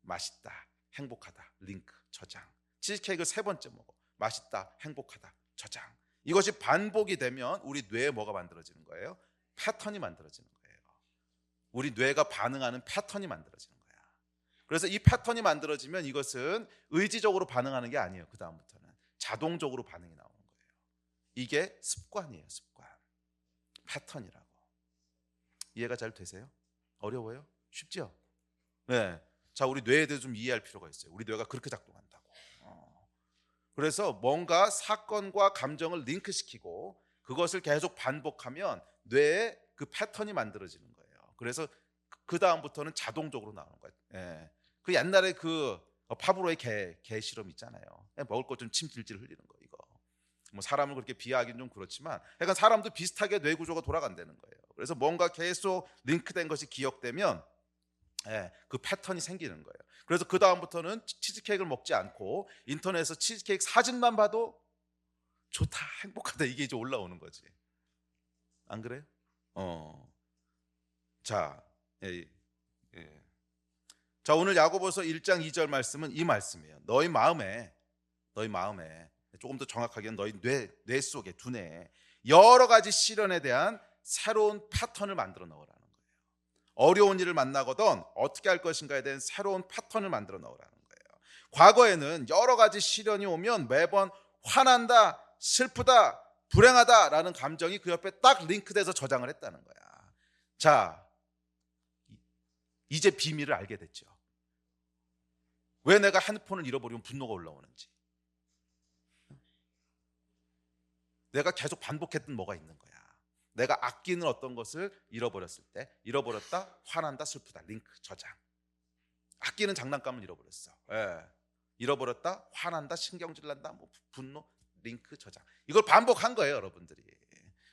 A: 맛있다, 행복하다, 링크, 저장. 치즈케이크를 세 번째 먹어. 맛있다, 행복하다, 저장. 이것이 반복이 되면 우리 뇌에 뭐가 만들어지는 거예요? 패턴이 만들어지는 거예요. 우리 뇌가 반응하는 패턴이 만들어지는 거야. 그래서 이 패턴이 만들어지면 이것은 의지적으로 반응하는 게 아니에요. 그 다음부터는 자동적으로 반응이 나오는 거예요. 이게 습관이에요. 습관. 패턴이라고. 이해가 잘 되세요? 어려워요? 쉽죠? 네. 자, 우리 뇌에 대해서 좀 이해할 필요가 있어요. 우리 뇌가 그렇게 작동한다고. 그래서 뭔가 사건과 감정을 링크시키고 그것을 계속 반복하면 뇌에 그 패턴이 만들어지는 거예요. 그래서 그 다음부터는 자동적으로 나오는 거예요. 예. 그 옛날에 그 파브로의 개 실험 있잖아요. 먹을 것 좀 침 질질 흘리는 거 이거. 뭐 사람을 그렇게 비하하기는 좀 그렇지만, 약간 사람도 비슷하게 뇌 구조가 돌아간다는 거예요. 그래서 뭔가 계속 링크된 것이 기억되면 그 패턴이 생기는 거예요. 그래서 그 다음부터는 치즈케이크를 먹지 않고 인터넷에서 치즈케이크 사진만 봐도 좋다, 행복하다, 이게 이제 올라오는 거지. 안 그래요? 자, 예, 예. 자, 오늘 야고보서 1장 2절 말씀은 이 말씀이에요. 너희 마음에 조금 더 정확하게는 너희 뇌 속에, 두뇌에 여러 가지 시련에 대한 새로운 패턴을 만들어 넣으라는 거예요. 어려운 일을 만나거든 어떻게 할 것인가에 대한 새로운 패턴을 만들어 넣으라는 거예요. 과거에는 여러 가지 시련이 오면 매번 화난다, 슬프다, 불행하다라는 감정이 그 옆에 딱 링크돼서 저장을 했다는 거야. 자, 이제 비밀을 알게 됐죠. 왜 내가 핸드폰을 잃어버리면 분노가 올라오는지. 내가 계속 반복했던 뭐가 있는 거야. 내가 아끼는 어떤 것을 잃어버렸을 때, 잃어버렸다, 화난다, 슬프다, 링크 저장. 아끼는 장난감을 잃어버렸어. 잃어버렸다, 화난다, 신경질 난다, 뭐 분노, 링크 저장. 이걸 반복한 거예요, 여러분들이.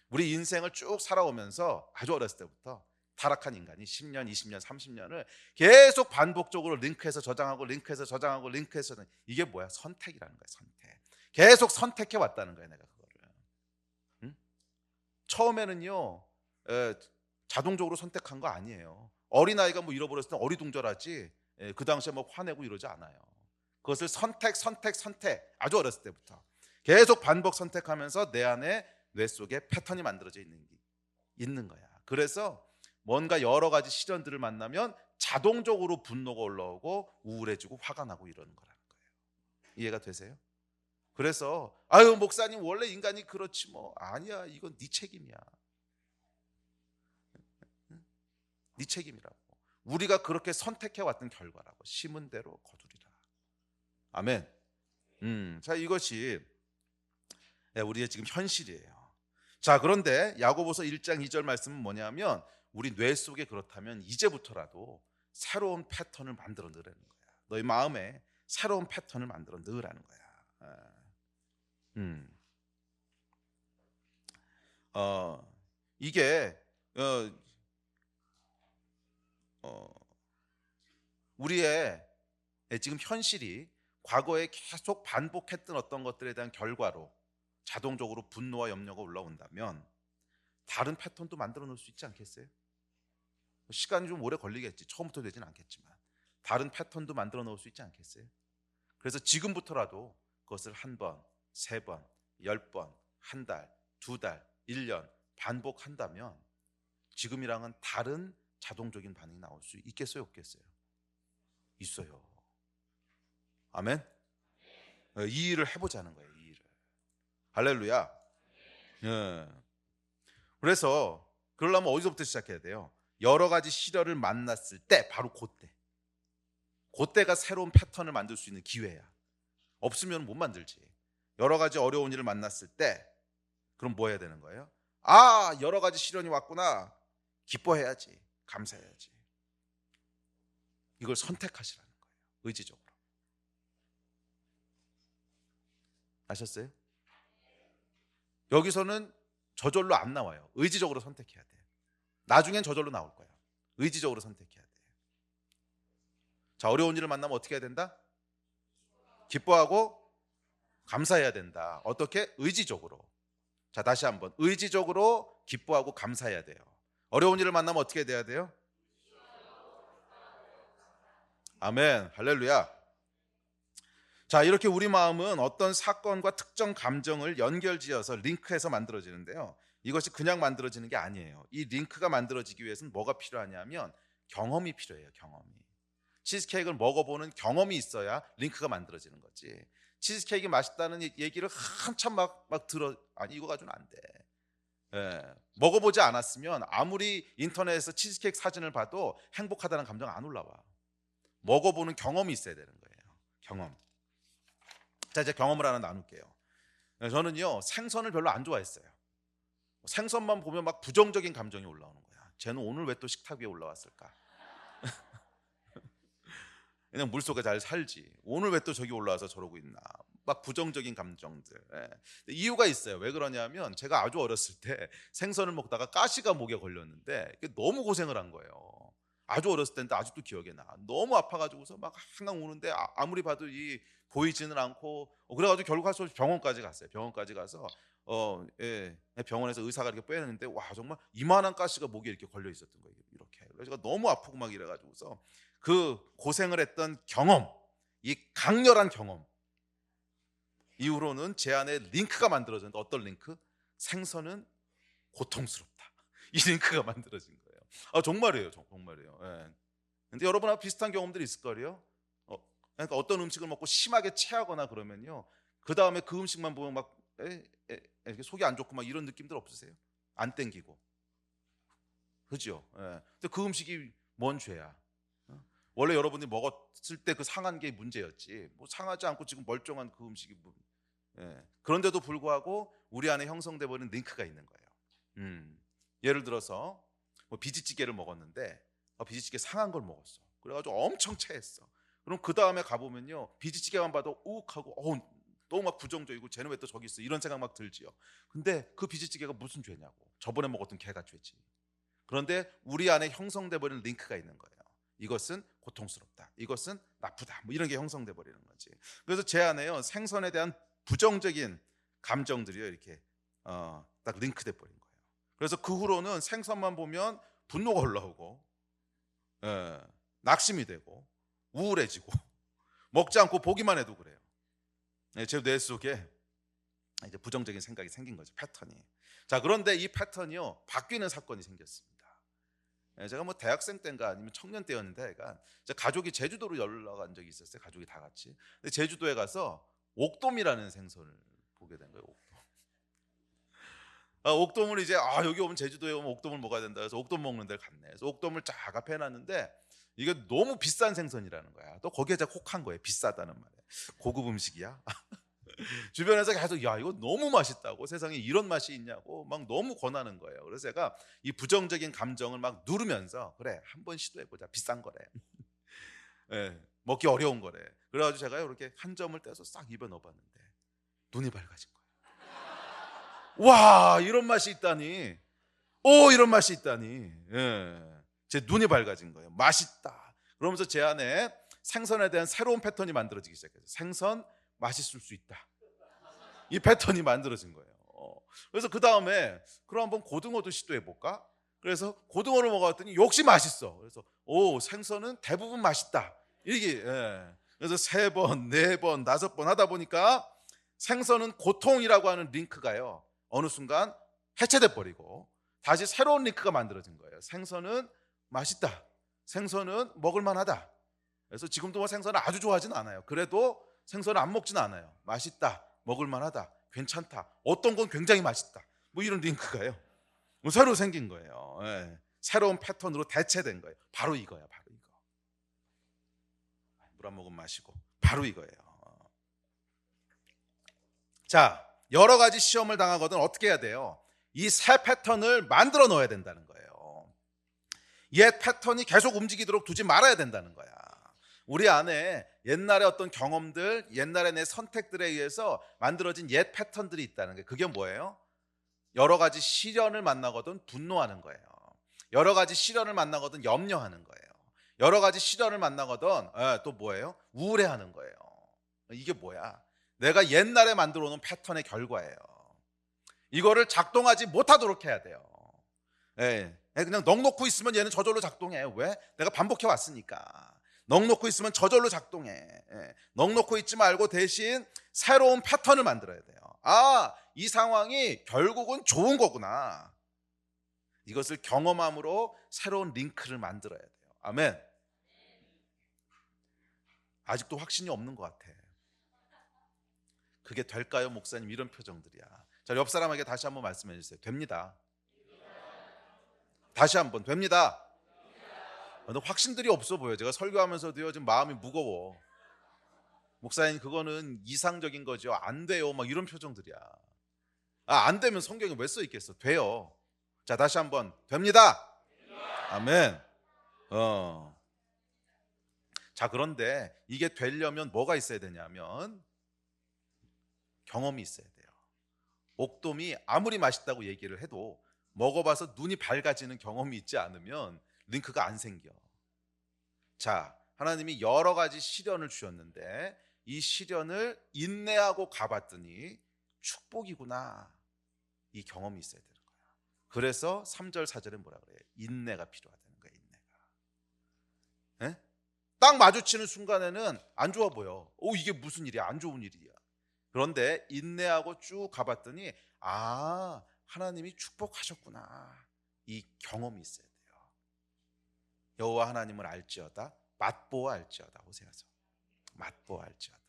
A: 우리 인생을 쭉 살아오면서 아주 어렸을 때부터 타락한 인간이 10년, 20년, 30년을 계속 반복적으로 링크해서 저장하고 링크해서 저장하고 링크해서 저장. 이게 뭐야? 선택이라는 거야. 선택. 계속 선택해 왔다는 거야, 내가 그거를. 응? 처음에는요 자동적으로 선택한 거 아니에요. 어린아이가 뭐 잃어버렸을 때 어리둥절하지 그 당시에 뭐 화내고 이러지 않아요. 그것을 선택 아주 어렸을 때부터 계속 반복 선택하면서 내 안에 뇌 속에 패턴이 만들어져 있는 거야. 그래서 뭔가 여러 가지 시련들을 만나면 자동적으로 분노가 올라오고 우울해지고 화가 나고 이러는 거라는 거예요. 이해가 되세요? 그래서 아유 목사님 원래 인간이 그렇지 뭐. 아니야, 이건 네 책임이야. 네 책임이라고. 우리가 그렇게 선택해 왔던 결과라고. 심은 대로 거두리라. 아멘. 자, 이것이 우리의 지금 현실이에요. 자, 그런데 야고보서 1장 2절 말씀은 뭐냐면 우리 뇌 속에 그렇다면 이제부터라도 새로운 패턴을 만들어 넣으라는 거야. 너희 마음에 새로운 패턴을 만들어 넣으라는 거야. 이게 우리의 지금 현실이 과거에 계속 반복했던 어떤 것들에 대한 결과로 자동적으로 분노와 염려가 올라온다면 다른 패턴도 만들어 놓을 수 있지 않겠어요? 시간이 좀 오래 걸리겠지. 처음부터 되진 않겠지만 다른 패턴도 만들어 놓을 수 있지 않겠어요? 그래서 지금부터라도 그것을 한 번, 세 번, 10번, 한 달, 두 달, 1년 반복한다면 지금이랑은 다른 자동적인 반응이 나올 수 있겠어요, 없겠어요? 있어요. 아멘. 이 일을 해보자는 거예요. 이 일을. 할렐루야. 그래서 그러려면 어디서부터 시작해야 돼요? 여러 가지 시련을 만났을 때, 바로 그때가 새로운 패턴을 만들 수 있는 기회야. 없으면 못 만들지. 여러 가지 어려운 일을 만났을 때 그럼 뭐 해야 되는 거예요? 아, 여러 가지 시련이 왔구나. 기뻐해야지. 감사해야지. 이걸 선택하시라는 거예요. 의지적으로. 아셨어요? 여기서는 저절로 안 나와요. 의지적으로 선택해야 돼. 나중엔 저절로 나올 거야. 의지적으로 선택해야 돼. 자, 어려운 일을 만나면 어떻게 해야 된다? 기뻐하고 감사해야 된다. 어떻게? 의지적으로. 자, 다시 한번. 의지적으로 기뻐하고 감사해야 돼요. 어려운 일을 만나면 어떻게 돼야 돼요? 아멘. 할렐루야. 자, 이렇게 우리 마음은 어떤 사건과 특정 감정을 연결지어서 링크해서 만들어지는데요. 이것이 그냥 만들어지는 게 아니에요. 이 링크가 만들어지기 위해서는 뭐가 필요하냐면 경험이 필요해요. 경험이. 치즈케이크를 먹어보는 경험이 있어야 링크가 만들어지는 거지. 치즈케이크 맛있다는 얘기를 한참 막 들어. 아니, 이거 가지고는 안 돼. 먹어보지 않았으면 아무리 인터넷에서 치즈케이크 사진을 봐도 행복하다는 감정 안 올라와. 먹어보는 경험이 있어야 되는 거예요. 경험. 자, 이제 경험을 하나 나눌게요. 저는요 생선을 별로 안 좋아했어요. 생선만 보면 막 부정적인 감정이 올라오는 거야. 쟤는 오늘 왜 또 식탁 위에 올라왔을까? 그냥 물속에 잘 살지. 오늘 왜 또 저기 올라와서 저러고 있나? 막 부정적인 감정들. 예. 이유가 있어요. 왜 그러냐면 제가 아주 어렸을 때 생선을 먹다가 가시가 목에 걸렸는데 너무 고생을 한 거예요. 아주 어렸을 때인데 아직도 기억에 나. 너무 아파가지고서 막 항상 우는데 아무리 봐도 보이지는 않고 그래가지고 결국 할 수 없이 병원까지 갔어요. 병원까지 가서 병원에서 의사가 이렇게 빼냈는데 와 정말 이만한 가시가 목에 이렇게 걸려 있었던 거예요. 이렇게. 그래서 제가 너무 아프고 막 이래가지고서 그 고생을 했던 경험, 이 강렬한 경험 이후로는 제 안에 링크가 만들어졌는데 어떤 링크? 생선은 고통스럽다. 이 링크가 만들어진 거예요. 정말이에요, 정말이에요. 예. 근데 여러분하고 비슷한 경험들이 있을 거예요. 그러니까 어떤 음식을 먹고 심하게 체하거나 그러면요, 그 다음에 그 음식만 보면 막 이렇게 속이 안 좋고 막 이런 느낌들 없으세요? 안 땡기고, 그죠? 예. 근데 그 음식이 뭔 죄야? 원래 여러분이 먹었을 때 그 상한 게 문제였지 뭐 상하지 않고 지금 멀쩡한 그 음식이 그런데도 불구하고 우리 안에 형성돼 버린 링크가 있는 거예요. 예를 들어서 뭐 비지찌개를 먹었는데 비지찌개 상한 걸 먹었어. 그래가지고 엄청 체했어. 그럼 그 다음에 가보면요, 비지찌개만 봐도 우욱하고 너무 막 부정적이고 쟤는 왜 또 저기 있어 이런 생각 막 들지요. 근데 그 비지찌개가 무슨 죄냐고. 저번에 먹었던 개가 죄지. 그런데 우리 안에 형성돼 버린 링크가 있는 거예요. 이것은 고통스럽다. 이것은 나쁘다. 뭐 이런 게 형성돼 버리는 거지. 그래서 제 안에요, 생선에 대한 부정적인 감정들이요 이렇게 딱 링크돼 버린 거예요. 그래서 그 후로는 생선만 보면 분노가 올라오고, 낙심이 되고 우울해지고 먹지 않고 보기만 해도 그래요. 제 뇌 속에 이제 부정적인 생각이 생긴 거죠. 패턴이. 자, 그런데 이 패턴이요 바뀌는 사건이 생겼습니다. 제가 뭐 대학생 때인가 아니면 청년 때였는데, 제 가족이 제주도로 여행 간 적이 있었어요. 가족이 다 같이. 근데 제주도에 가서 옥돔이라는 생선을 보게 된 거예요. 옥돔을 이제 여기 오면, 제주도에 오면 옥돔을 먹어야 된다 해서 옥돔 먹는 데를 갔네. 그래서 옥돔을 쫙 앞에 놨는데 이게 너무 비싼 생선이라는 거야. 또 거기에 제가 혹한 거예요. 비싸다는 말에. 고급 음식이야. 주변에서 계속 야 이거 너무 맛있다고, 세상에 이런 맛이 있냐고 막 너무 권하는 거예요. 그래서 제가 이 부정적인 감정을 막 누르면서 그래 한번 시도해보자. 비싼 거래. 먹기 어려운 거래. 그래가지고 제가 이렇게 한 점을 떼서 싹 입에 넣어봤는데 눈이 밝아진 거예요. 와 이런 맛이 있다니. 이런 맛이 있다니. 제 눈이 밝아진 거예요. 맛있다. 그러면서 제 안에 생선에 대한 새로운 패턴이 만들어지기 시작했어요. 생선 맛있을 수 있다. 이 패턴이 만들어진 거예요. 그래서 그 다음에 그럼 한번 고등어도 시도해볼까? 그래서 고등어를 먹어봤더니 역시 맛있어. 그래서 생선은 대부분 맛있다. 이게 그래서 3번, 4번, 5번 하다 보니까 생선은 고통이라고 하는 링크가요 어느 순간 해체돼 버리고 다시 새로운 링크가 만들어진 거예요. 생선은 맛있다. 생선은 먹을만하다. 그래서 지금도 뭐 생선을 아주 좋아하진 않아요. 그래도 생선을 안 먹진 않아요. 맛있다, 먹을만하다, 괜찮다, 어떤 건 굉장히 맛있다. 뭐 이런 링크가요 새로 생긴 거예요. 새로운 패턴으로 대체된 거예요. 바로 이거야, 바로 이거. 물 한 모금 마시고 바로 이거예요. 자, 여러 가지 시험을 당하거든 어떻게 해야 돼요? 이 새 패턴을 만들어 넣어야 된다는 거예요. 옛 패턴이 계속 움직이도록 두지 말아야 된다는 거야. 우리 안에 옛날의 어떤 경험들, 옛날의 내 선택들에 의해서 만들어진 옛 패턴들이 있다는 게, 그게 뭐예요? 여러 가지 시련을 만나거든 분노하는 거예요. 여러 가지 시련을 만나거든 염려하는 거예요. 여러 가지 시련을 만나거든 또 뭐예요? 우울해하는 거예요. 이게 뭐야? 내가 옛날에 만들어 놓은 패턴의 결과예요. 이거를 작동하지 못하도록 해야 돼요. 그냥 넋놓고 있으면 얘는 저절로 작동해. 왜? 내가 반복해 왔으니까. 넋놓고 있으면 저절로 작동해. 넋놓고 있지 말고 대신 새로운 패턴을 만들어야 돼요. 이 상황이 결국은 좋은 거구나. 이것을 경험함으로 새로운 링크를 만들어야 돼요. 아멘. 아직도 확신이 없는 것 같아. 그게 될까요, 목사님? 이런 표정들이야. 자, 옆 사람에게 다시 한번 말씀해 주세요. 됩니다. 다시 한번, 됩니다. 확신들이 없어 보여. 제가 설교하면서도요 지금 마음이 무거워. 목사님 그거는 이상적인 거죠. 안 돼요. 막 이런 표정들이야. 안 되면 성경에 왜 써 있겠어? 돼요. 자, 다시 한번 됩니다. 아멘. 자, 그런데 이게 되려면 뭐가 있어야 되냐면 경험이 있어야 돼요. 목돔이 아무리 맛있다고 얘기를 해도 먹어봐서 눈이 밝아지는 경험이 있지 않으면 링크가 안 생겨. 자, 하나님이 여러 가지 시련을 주셨는데 이 시련을 인내하고 가봤더니 축복이구나, 이 경험이 있어야 되는 거야. 그래서 3절 4절에 뭐라 그래요? 인내가 필요하다는 거야. 인내가. 에? 딱 마주치는 순간에는 안 좋아 보여. 이게 무슨 일이야? 안 좋은 일이야. 그런데 인내하고 쭉 가봤더니 하나님이 축복하셨구나, 이 경험이 있어야 돼요. 여호와 하나님을 알지어다, 맛보아 알지어다. 호세아서 맛보아 알지어다.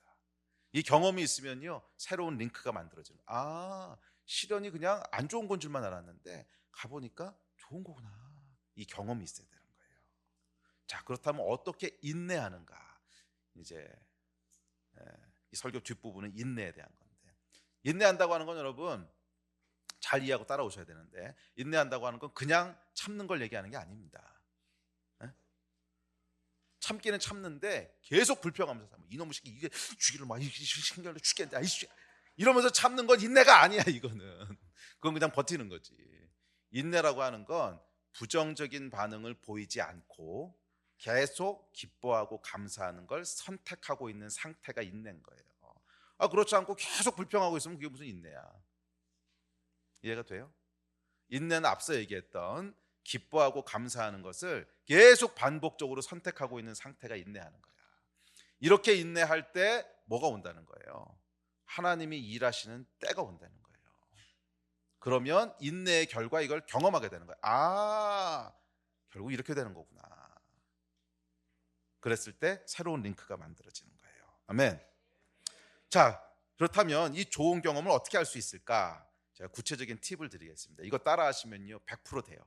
A: 이 경험이 있으면요, 새로운 링크가 만들어지는. 시련이 그냥 안 좋은 건 줄만 알았는데 가보니까 좋은 거구나, 이 경험이 있어야 되는 거예요. 자, 그렇다면 어떻게 인내하는가? 이제 이 설교 뒷부분은 인내에 대한 건데, 인내한다고 하는 건 여러분 잘 이해하고 따라오셔야 되는데, 인내한다고 하는 건 그냥 참는 걸 얘기하는 게 아닙니다. 참기는 참는데 계속 불평하면서 이놈의 새끼 이게 죽이를 막 신경을 죽겠는데 이러면서 참는 건 인내가 아니야. 이거는 그건 그냥 버티는 거지. 인내라고 하는 건 부정적인 반응을 보이지 않고 계속 기뻐하고 감사하는 걸 선택하고 있는 상태가 인내인 거예요. 그렇지 않고 계속 불평하고 있으면 그게 무슨 인내야? 이해가 돼요? 인내는 앞서 얘기했던 기뻐하고 감사하는 것을 계속 반복적으로 선택하고 있는 상태가 인내하는 거야. 이렇게 인내할 때 뭐가 온다는 거예요? 하나님이 일하시는 때가 온다는 거예요. 그러면 인내의 결과, 이걸 경험하게 되는 거야. 결국 이렇게 되는 거구나. 그랬을 때 새로운 링크가 만들어지는 거예요. 아멘. 자, 그렇다면 이 좋은 경험을 어떻게 할 수 있을까? 제가 구체적인 팁을 드리겠습니다. 이거 따라 하시면요 100% 돼요.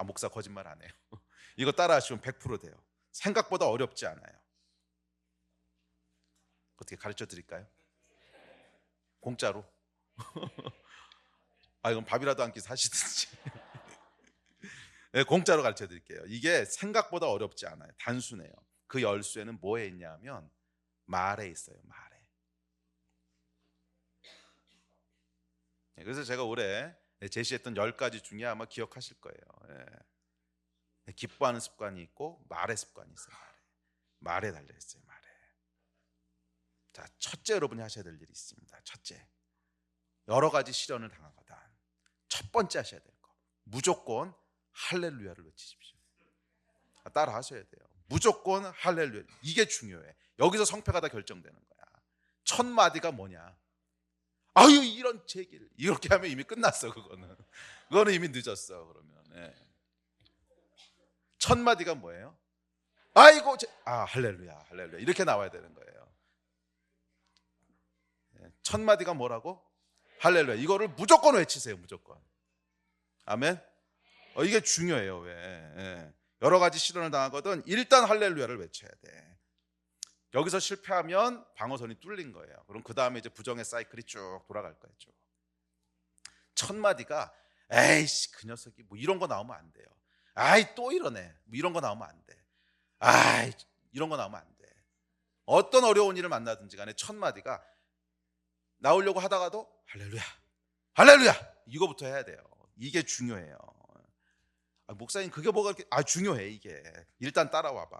A: 목사 거짓말 안 해요. 이거 따라 하시면 100% 돼요. 생각보다 어렵지 않아요. 어떻게 가르쳐 드릴까요? 공짜로? 이건 밥이라도 한 끼 사시든지. 네, 공짜로 가르쳐 드릴게요. 이게 생각보다 어렵지 않아요. 단순해요. 그 열쇠는 뭐에 있냐면 말에 있어요. 말에. 그래서 제가 올해 제시했던 10가지 중에 아마 기억하실 거예요. 기뻐하는 습관이 있고 말의 습관이 있어요. 말에 달려 있어요. 말에. 자, 첫째 여러분이 하셔야 될 일이 있습니다. 첫째, 여러 가지 시련을 당하거든 첫 번째 하셔야 될 거, 무조건 할렐루야를 외치십시오. 따라 하셔야 돼요. 무조건 할렐루야. 이게 중요해. 여기서 성패가 다 결정되는 거야. 첫 마디가 뭐냐? 아유 이런 제기를, 이렇게 하면 이미 끝났어. 그거는 이미 늦었어. 그러면 첫 마디가 뭐예요? 아이고 할렐루야, 할렐루야 이렇게 나와야 되는 거예요. 첫 마디가 뭐라고? 할렐루야. 이거를 무조건 외치세요. 무조건. 아멘. 이게 중요해요. 왜? 여러 가지 시련을 당하거든 일단 할렐루야를 외쳐야 돼. 여기서 실패하면 방어선이 뚫린 거예요. 그럼 그 다음에 이제 부정의 사이클이 쭉 돌아갈 거예요. 쭉. 첫 마디가 에이씨 그 녀석이 뭐 이런 거 나오면 안 돼요. 또 이러네. 뭐 이런 거 나오면 안 돼. 이런 거 나오면 안 돼. 어떤 어려운 일을 만나든지 간에 첫 마디가 나오려고 하다가도 할렐루야, 할렐루야 이거부터 해야 돼요. 이게 중요해요. 목사님 그게 뭐가 그렇게 중요해. 이게 일단 따라와봐.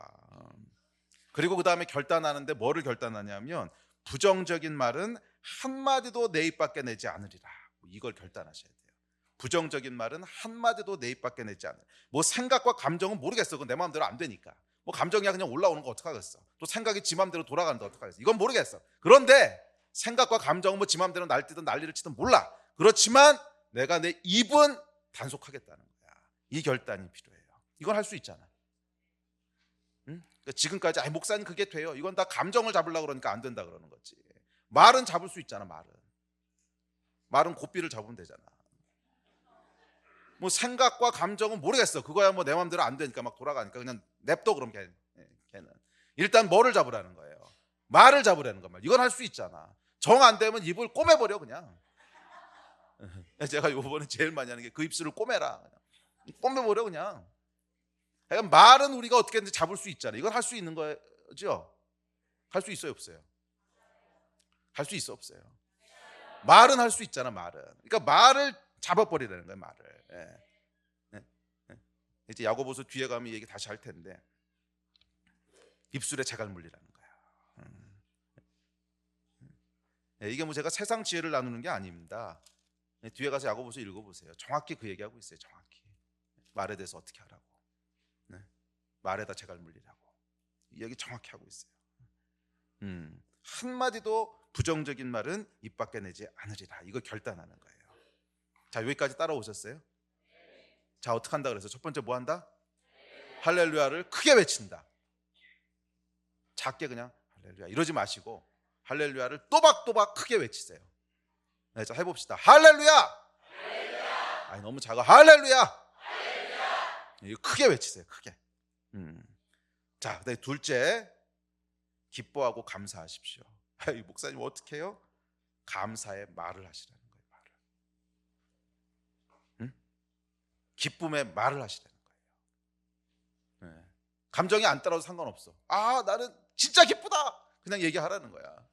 A: 그리고 그 다음에 결단하는데 뭐를 결단하냐면 부정적인 말은 한마디도 내 입 밖에 내지 않으리라. 이걸 결단하셔야 돼요. 부정적인 말은 한마디도 내 입 밖에 내지 않으리라. 뭐 생각과 감정은 모르겠어. 그건 내 마음대로 안 되니까. 뭐 감정이야 그냥 올라오는 거 어떡하겠어. 또 생각이 지 마음대로 돌아가는데 어떡하겠어. 이건 모르겠어. 그런데 생각과 감정은 뭐 지 마음대로 날뛰든 난리를 치든 몰라. 그렇지만 내가 내 입은 단속하겠다는 거야. 이 결단이 필요해요. 이건 할 수 있잖아. 그러니까 지금까지 목사님 그게 돼요. 이건 다 감정을 잡으려고 그러니까 안 된다 그러는 거지. 말은 잡을 수 있잖아. 말은 고삐를 잡으면 되잖아. 뭐 생각과 감정은 모르겠어. 그거야 뭐 내 마음대로 안 되니까 막 돌아가니까 그냥 냅둬. 그럼 걔는 일단 뭐를 잡으라는 거예요? 말을 잡으라는 거야. 이건 할 수 있잖아. 정 안 되면 입을 꼬매버려 그냥. 제가 요번에 제일 많이 하는 게 그 입술을 꼬매라. 그냥. 꼬매버려 그냥. 그러니까 말은 우리가 어떻게든지 잡을 수 있잖아요. 이건 할 수 있는 거죠? 할 수 있어요, 없어요? 할 수 있어, 없어요? 말은 할 수 있잖아, 말은. 그러니까 말을 잡아버리라는 거예요, 말을. 예. 예. 예. 이제 야고보서 뒤에 가면 이 얘기 다시 할 텐데 입술에 재갈 물리라는 거야. 예, 이게 뭐 제가 세상 지혜를 나누는 게 아닙니다. 예, 뒤에 가서 야고보서 읽어보세요. 정확히 그 얘기하고 있어요. 정확히 말에 대해서 어떻게 하라고. 네. 말에다 재갈 물리라고 이 얘기 정확히 하고 있어요. 한마디도 부정적인 말은 입 밖에 내지 않으리라. 이거 결단하는 거예요. 자, 여기까지 따라오셨어요? 자, 어떻게 한다 그래서 첫 번째 뭐 한다? 할렐루야를 크게 외친다. 작게 그냥 할렐루야 이러지 마시고 할렐루야를 또박또박 크게 외치세요. 네, 자, 해봅시다. 할렐루야! 할렐루야! 아니 너무 작아. 할렐루야! 할렐루야! 이거 크게 외치세요. 크게. 자, 그다음에 둘째, 기뻐하고 감사하십시오. 이 목사님 어떻게 해요? 감사의 말을 하시라는 거예요. 말을. 응? 기쁨의 말을 하시라는 거예요. 네. 감정이 안 따라도 상관없어. 아, 나는 진짜 기쁘다. 그냥 얘기하라는 거야.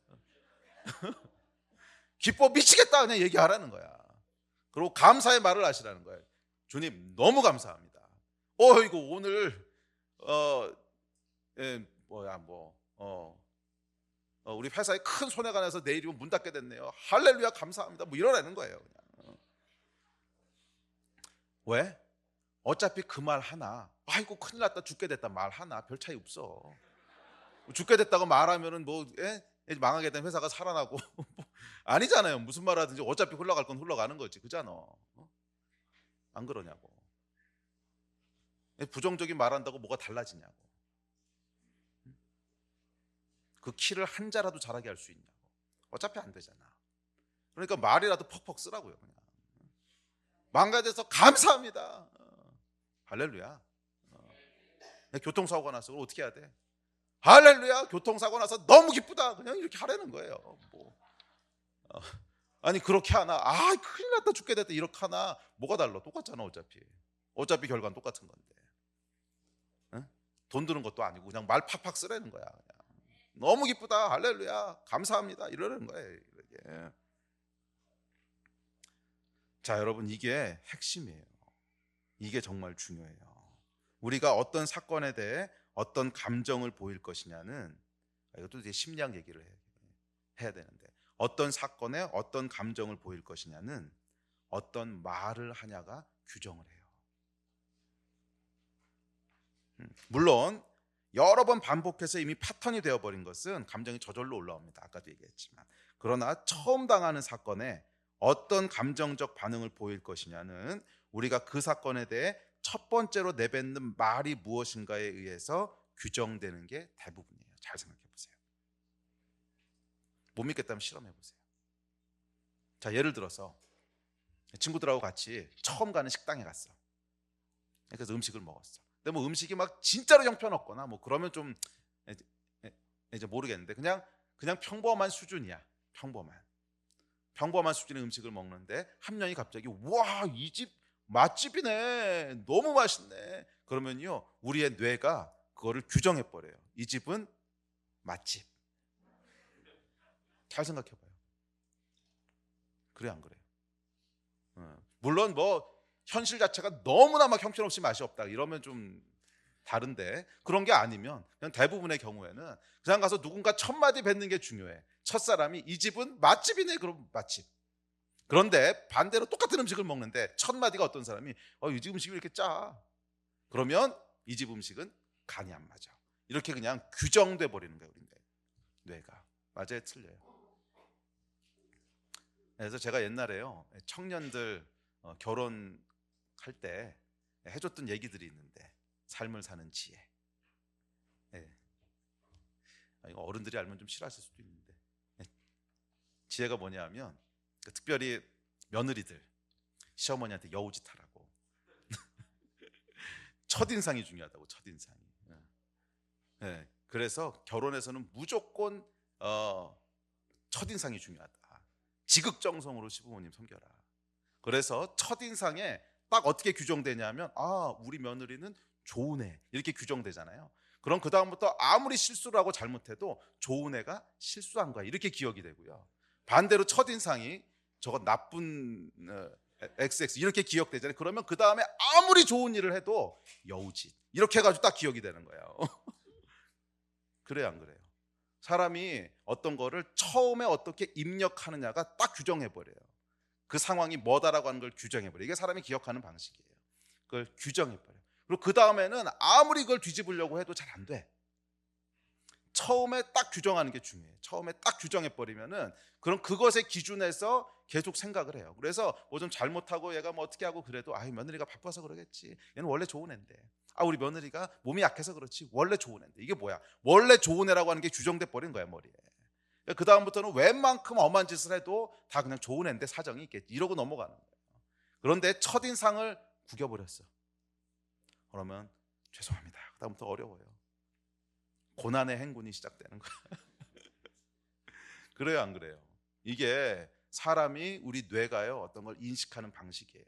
A: 기뻐 미치겠다. 그냥 얘기하라는 거야. 그리고 감사의 말을 하시라는 거예요. 주님 너무 감사합니다. 이거 오늘 우리 회사에 큰 손해가 나서 내일이면 문 닫게 됐네요. 할렐루야 감사합니다. 뭐 이러라는 거예요. 그냥. 왜? 어차피 그 말 하나, 아이고 큰일 났다 죽게 됐다 말 하나 별 차이 없어. 죽게 됐다고 말하면은 망하게 된 회사가 살아나고 아니잖아요. 무슨 말 하든지 어차피 흘러갈 건 흘러가는 거지. 그잖아. 안 그러냐고. 부정적인 말 한다고 뭐가 달라지냐고. 그 키를 한 자라도 잘하게 할 수 있냐고. 어차피 안 되잖아. 그러니까 말이라도 퍽퍽 쓰라고요. 그냥. 망가져서 감사합니다. 할렐루야. 교통사고가 났어. 그럼 어떻게 해야 돼? 할렐루야. 교통사고 나서 너무 기쁘다. 그냥 이렇게 하라는 거예요. 아니 그렇게 하나? 아 큰일 났다 죽게 됐다 이렇게 하나? 뭐가 달라? 똑같잖아. 어차피 결과는 똑같은 건데. 응? 돈 드는 것도 아니고 그냥 말 팍팍 쓰라는 거야. 그냥. 너무 기쁘다. 할렐루야. 감사합니다. 이러는 거예요. 이렇게. 자, 여러분 이게 핵심이에요. 이게 정말 중요해요. 우리가 어떤 사건에 대해 어떤 감정을 보일 것이냐는 이것도 이제 심리학 얘기를 해야 되는데 어떤 사건에 어떤 감정을 보일 것이냐는 어떤 말을 하냐가 규정을 해요. 물론 여러 번 반복해서 이미 패턴이 되어버린 것은 감정이 저절로 올라옵니다. 아까도 얘기했지만 그러나 처음 당하는 사건에 어떤 감정적 반응을 보일 것이냐는 우리가 그 사건에 대해 첫 번째로 내뱉는 말이 무엇인가에 의해서 규정되는 게 대부분이에요. 잘 생각해 보세요. 못 믿겠다면 실험해 보세요. 자, 예를 들어서 친구들하고 같이 처음 가는 식당에 갔어. 그래서 음식을 먹었어. 근데 뭐 음식이 막 진짜로 형편없거나 뭐 그러면 좀 이제 모르겠는데 그냥 평범한 수준이야. 평범한 수준의 음식을 먹는데 한 명이 갑자기 와, 이 집 맛집이네. 너무 맛있네. 그러면요. 우리의 뇌가 그거를 규정해 버려요. 이 집은 맛집. 잘 생각해 봐요. 그래 안 그래요? 물론 뭐 현실 자체가 너무나 막 형편없이 맛이 없다 이러면 좀 다른데 그런 게 아니면 그냥 대부분의 경우에는 그냥 가서 누군가 첫 마디 뱉는 게 중요해. 첫 사람이 이 집은 맛집이네. 그럼 맛집. 그런데 반대로 똑같은 음식을 먹는데 첫 마디가 어떤 사람이 이 집 음식이 왜 이렇게 짜? 그러면 이 집 음식은 간이 안 맞아. 이렇게 그냥 규정돼 버리는 거예요. 우리 뇌가. 맞아요, 틀려요. 그래서 제가 옛날에요 청년들 결혼할 때 해줬던 얘기들이 있는데 삶을 사는 지혜. 이거 어른들이 알면 좀 싫어하실 수도 있는데 지혜가 뭐냐면 특별히 며느리들 시어머니한테 여우짓 하라고. 첫인상이 중요하다고. 첫인상이. 그래서 결혼에서는 무조건 첫인상이 중요하다. 지극정성으로 시부모님 섬겨라. 그래서 첫인상에 딱 어떻게 규정되냐면 우리 며느리는 좋은 애 이렇게 규정되잖아요. 그럼 그 다음부터 아무리 실수를 하고 잘못해도 좋은 애가 실수한 거야 이렇게 기억이 되고요. 반대로 첫인상이 저거 나쁜 XX 이렇게 기억되잖아요. 그러면 그 다음에 아무리 좋은 일을 해도 여우짓 이렇게 해가지고 딱 기억이 되는 거예요. 그래요 안 그래요? 사람이 어떤 거를 처음에 어떻게 입력하느냐가 딱 규정해버려요. 그 상황이 뭐다라고 하는 걸 규정해버려요. 이게 사람이 기억하는 방식이에요. 그걸 규정해버려요. 그리고 그 다음에는 아무리 그걸 뒤집으려고 해도 잘 안 돼. 처음에 딱 규정하는 게 중요해요. 처음에 딱 규정해버리면은 그럼 그것의 기준에서 계속 생각을 해요. 그래서 뭐 좀 잘못하고 얘가 뭐 어떻게 하고 그래도 며느리가 바빠서 그러겠지. 얘는 원래 좋은 애인데. 우리 며느리가 몸이 약해서 그렇지. 원래 좋은 애인데. 이게 뭐야? 원래 좋은 애라고 하는 게 규정돼 버린 거야 머리에. 그 다음부터는 웬만큼 엄한 짓을 해도 다 그냥 좋은 애인데 사정이 있겠지. 이러고 넘어가는 거예요. 그런데 첫인상을 구겨버렸어. 그러면 죄송합니다. 그 다음부터 어려워요. 고난의 행군이 시작되는 거야. 그래요 안 그래요? 이게 사람이 우리 뇌가요 어떤 걸 인식하는 방식이에요.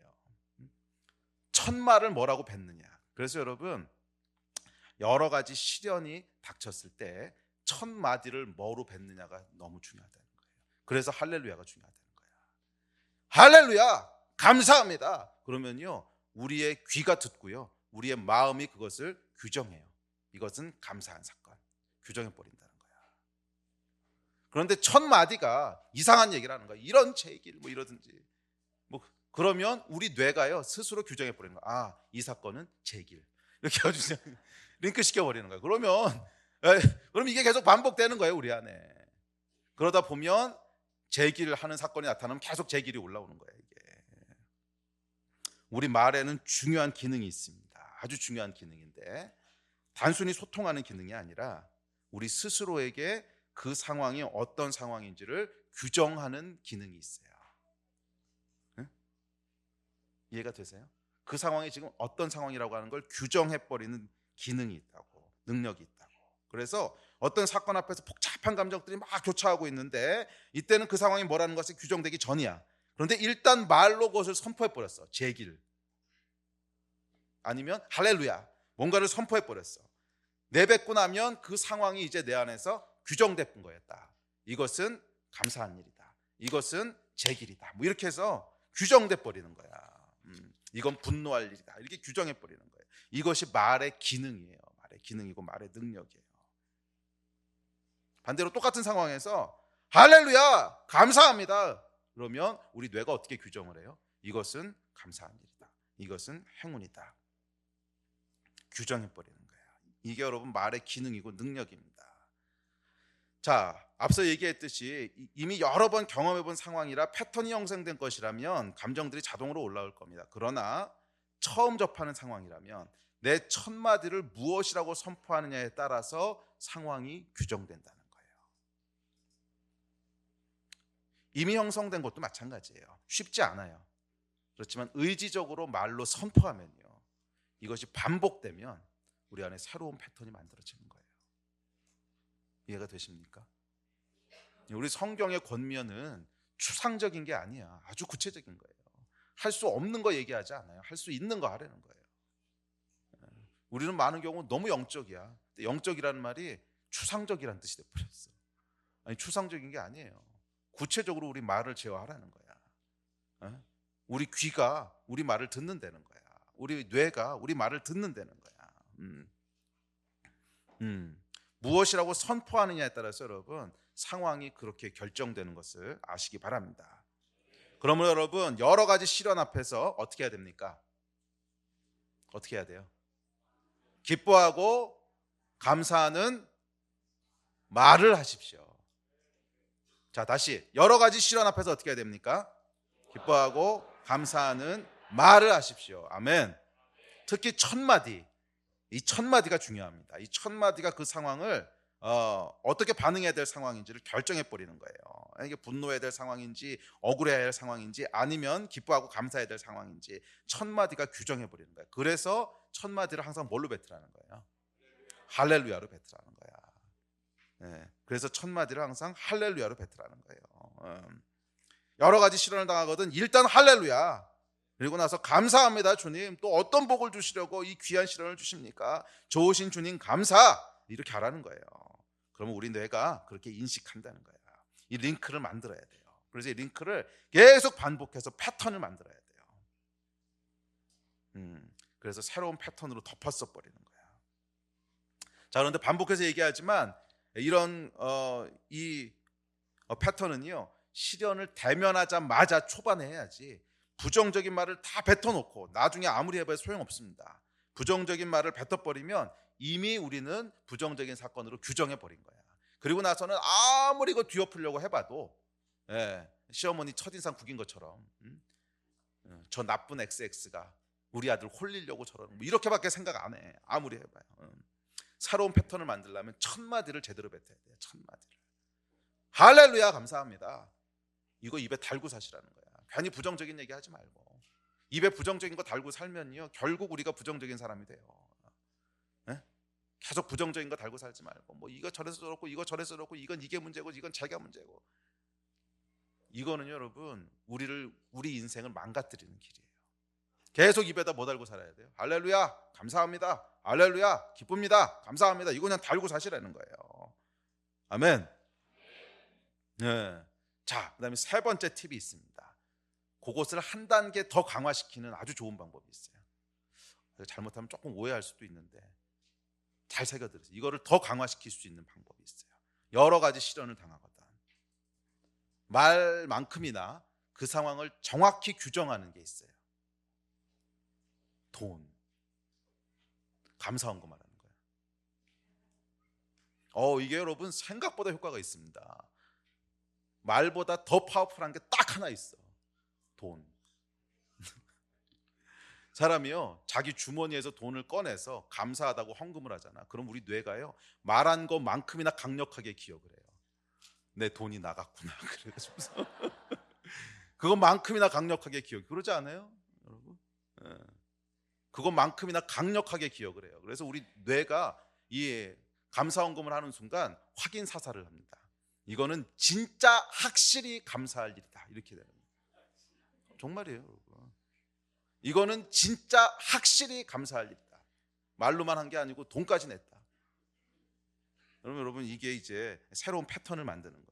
A: 첫 말을 뭐라고 뱉느냐. 그래서 여러분 여러 가지 시련이 닥쳤을 때 첫 마디를 뭐로 뱉느냐가 너무 중요하다는 거예요. 그래서 할렐루야가 중요하다는 거예요. 할렐루야 감사합니다. 그러면요 우리의 귀가 듣고요 우리의 마음이 그것을 규정해요. 이것은 감사한 사건 규정해 버린다는 거야. 그런데 첫 마디가 이상한 얘기를 하는 거야. 이런 제길 뭐 이러든지 뭐 그러면 우리 뇌가요 스스로 규정해 버리는 거야. 이 사건은 제길 이렇게 아주 링크 시켜 버리는 거야. 그럼 이게 계속 반복되는 거예요 우리 안에. 그러다 보면 제기를 하는 사건이 나타나면 계속 제길이 올라오는 거예요. 이게 우리 말에는 중요한 기능이 있습니다. 아주 중요한 기능인데 단순히 소통하는 기능이 아니라 우리 스스로에게 그 상황이 어떤 상황인지를 규정하는 기능이 있어요. 응? 이해가 되세요? 그 상황이 지금 어떤 상황이라고 하는 걸 규정해버리는 기능이 있다고, 능력이 있다고. 그래서 어떤 사건 앞에서 복잡한 감정들이 막 교차하고 있는데 이때는 그 상황이 뭐라는 것이 규정되기 전이야. 그런데 일단 말로 그것을 선포해버렸어. 제길 아니면 할렐루야 뭔가를 선포해버렸어. 내뱉고 나면 그 상황이 이제 내 안에서 규정된 거였다. 이것은 감사한 일이다. 이것은 제길이다. 뭐 이렇게 해서 규정돼 버리는 거야. 이건 분노할 일이다. 이렇게 규정해 버리는 거예요. 이것이 말의 기능이에요. 말의 기능이고 말의 능력이에요. 반대로 똑같은 상황에서 할렐루야 감사합니다. 그러면 우리 뇌가 어떻게 규정을 해요? 이것은 감사한 일이다. 이것은 행운이다. 규정해 버리는 거예요. 이게 여러분 말의 기능이고 능력입니다. 자, 앞서 얘기했듯이 이미 여러 번 경험해 본 상황이라 패턴이 형성된 것이라면 감정들이 자동으로 올라올 겁니다. 그러나 처음 접하는 상황이라면 내 첫 마디를 무엇이라고 선포하느냐에 따라서 상황이 규정된다는 거예요. 이미 형성된 것도 마찬가지예요. 쉽지 않아요. 그렇지만 의지적으로 말로 선포하면요 이것이 반복되면 우리 안에 새로운 패턴이 만들어지는 거예요. 이해가 되십니까? 우리 성경의 권면은 추상적인 게 아니야. 아주 구체적인 거예요. 할 수 없는 거 얘기하지 않아요. 할 수 있는 거 하라는 거예요. 우리는 많은 경우 너무 영적이야. 영적이라는 말이 추상적이라는 뜻이 돼버렸어. 아니 추상적인 게 아니에요. 구체적으로 우리 말을 제어하라는 거야. 우리 귀가 우리 말을 듣는다는 거야. 우리 뇌가 우리 말을 듣는다는 거야. 무엇이라고 선포하느냐에 따라서 여러분 상황이 그렇게 결정되는 것을 아시기 바랍니다. 그러면 여러분 여러 가지 시련 앞에서 어떻게 해야 됩니까? 어떻게 해야 돼요? 기뻐하고 감사하는 말을 하십시오. 자, 다시 여러 가지 시련 앞에서 어떻게 해야 됩니까? 기뻐하고 감사하는 말을 하십시오. 아멘. 특히 첫 마디, 이 첫 마디가 중요합니다. 이 첫 마디가 그 상황을 어떻게 반응해야 될 상황인지를 결정해 버리는 거예요. 이게 분노해야 될 상황인지 억울해야 할 상황인지 아니면 기뻐하고 감사해야 될 상황인지 첫 마디가 규정해 버리는 거예요. 그래서 첫 마디를 항상 뭘로 뱉으라는 거예요? 할렐루야로 뱉으라는 거야. 네. 그래서 첫 마디를 항상 할렐루야로 뱉으라는 거예요. 여러 가지 시련을 당하거든 일단 할렐루야. 그리고 나서 감사합니다 주님. 또 어떤 복을 주시려고 이 귀한 시련을 주십니까? 좋으신 주님 감사. 이렇게 하라는 거예요. 그러면 우리 뇌가 그렇게 인식한다는 거야. 이 링크를 만들어야 돼요. 그래서 이 링크를 계속 반복해서 패턴을 만들어야 돼요. 그래서 새로운 패턴으로 덮었어 버리는 거야. 자, 그런데 반복해서 얘기하지만 이런 이 패턴은요, 시련을 대면하자마자 초반에 해야지 부정적인 말을 다 뱉어놓고 나중에 아무리 해봐야 소용없습니다. 부정적인 말을 뱉어버리면 이미 우리는 부정적인 사건으로 규정해버린 거야. 그리고 나서는 아무리 이거 뒤엎으려고 해봐도 시어머니 첫인상 구긴 것처럼 저 나쁜 XX가 우리 아들 홀리려고 저러는 뭐 이렇게밖에 생각 안 해. 아무리 해봐요. 새로운 패턴을 만들려면 첫 마디를 제대로 뱉어야 돼요. 첫 마디를. 할렐루야 감사합니다. 이거 입에 달고 사시라는 거야. 괜히 부정적인 얘기 하지 말고. 입에 부정적인 거 달고 살면요 결국 우리가 부정적인 사람이 돼요. 계속 부정적인 거 달고 살지 말고 뭐 이거 저래서 저렇고 이거 저래서 저렇고 이건 이게 문제고 이건 제가 문제고. 이거는 여러분 우리 인생을 망가뜨리는 길이에요. 계속 입에다 뭐 달고 살아야 돼요? 할렐루야 감사합니다. 할렐루야 기쁩니다. 감사합니다. 이거 그냥 달고 사시라는 거예요. 아멘. 네. 자, 그다음에 세 번째 팁이 있습니다. 그것을 한 단계 더 강화시키는 아주 좋은 방법이 있어요. 잘못하면 조금 오해할 수도 있는데 잘 새겨들으세요. 이거를 더 강화시킬 수 있는 방법이 있어요. 여러 가지 시련을 당하거든 말만큼이나 그 상황을 정확히 규정하는 게 있어요. 돈, 감사한 거 말하는 거예요. 이게 여러분 생각보다 효과가 있습니다. 말보다 더 파워풀한 게 딱 하나 있어. 돈. 사람이요 자기 주머니에서 돈을 꺼내서 감사하다고 헌금을 하잖아. 그럼 우리 뇌가요 말한 것만큼이나 강력하게 기억을 해요. 내 돈이 나갔구나. 그래서 그것만큼이나 강력하게 기억. 그러지 않아요, 여러분? 그것만큼이나 강력하게 기억을 해요. 그래서 우리 뇌가 이 감사 헌금을 하는 순간 확인 사살을 합니다. 이거는 진짜 확실히 감사할 일이다. 이렇게 되는 거예요. 정말이에요, 여러분. 이거는 진짜 확실히 감사할 일이다. 말로만 한 게 아니고 돈까지 냈다. 여러분 이게 이제 새로운 패턴을 만드는 거예요.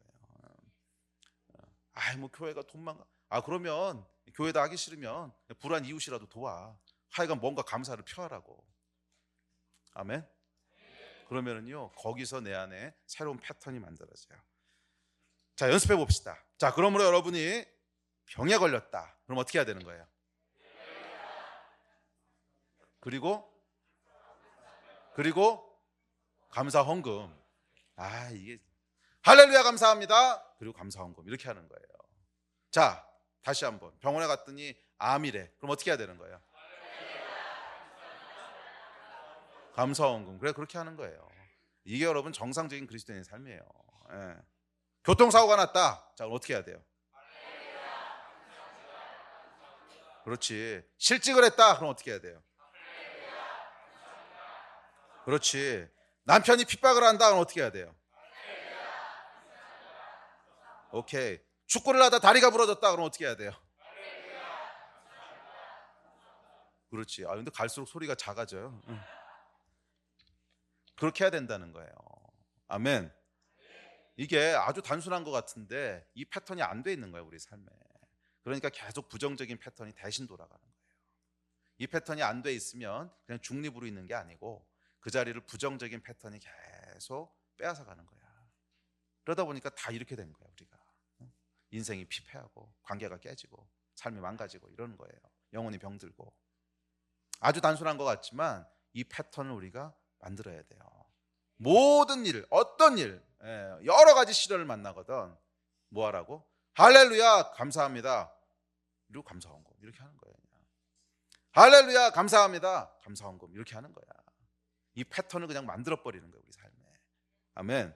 A: 뭐 교회가 돈만 그러면 교회다 하기 싫으면 불안 이웃이라도 도와. 하여간 뭔가 감사를 표하라고. 아멘. 그러면은요 거기서 내 안에 새로운 패턴이 만들어져요. 자, 연습해 봅시다. 자, 그러므로 여러분이 병에 걸렸다. 그럼 어떻게 해야 되는 거예요? 그리고 감사 헌금. 이게 할렐루야 감사합니다. 그리고 감사 헌금 이렇게 하는 거예요. 자, 다시 한번 병원에 갔더니 암이래. 그럼 어떻게 해야 되는 거예요? 감사 헌금. 그래, 그렇게 하는 거예요. 이게 여러분 정상적인 그리스도인의 삶이에요. 교통사고가 났다. 자, 그럼 어떻게 해야 돼요? 그렇지. 실직을 했다. 그럼 어떻게 해야 돼요? 그렇지. 남편이 핍박을 한다. 그럼 어떻게 해야 돼요? 오케이. 축구를 하다 다리가 부러졌다. 그럼 어떻게 해야 돼요? 그렇지. 근데 갈수록 소리가 작아져요. 그렇게 해야 된다는 거예요. 아멘. 이게 아주 단순한 것 같은데 이 패턴이 안 돼 있는 거예요, 우리 삶에. 그러니까 계속 부정적인 패턴이 대신 돌아가는 거예요. 이 패턴이 안 돼 있으면 그냥 중립으로 있는 게 아니고 그 자리를 부정적인 패턴이 계속 빼앗아 가는 거야. 그러다 보니까 다 이렇게 된 거야, 우리가. 인생이 피폐하고 관계가 깨지고 삶이 망가지고 이러는 거예요. 영혼이 병들고. 아주 단순한 것 같지만 이 패턴을 우리가 만들어야 돼요. 모든 일, 어떤 일, 여러 가지 시련을 만나거든 뭐 하라고? 할렐루야 감사합니다. 그리고 감사 헌금 이렇게 하는 거예요. 할렐루야 감사합니다. 감사 헌금 이렇게 하는 거야. 이 패턴을 그냥 만들어 버리는 거예요, 우리 삶에. 아멘.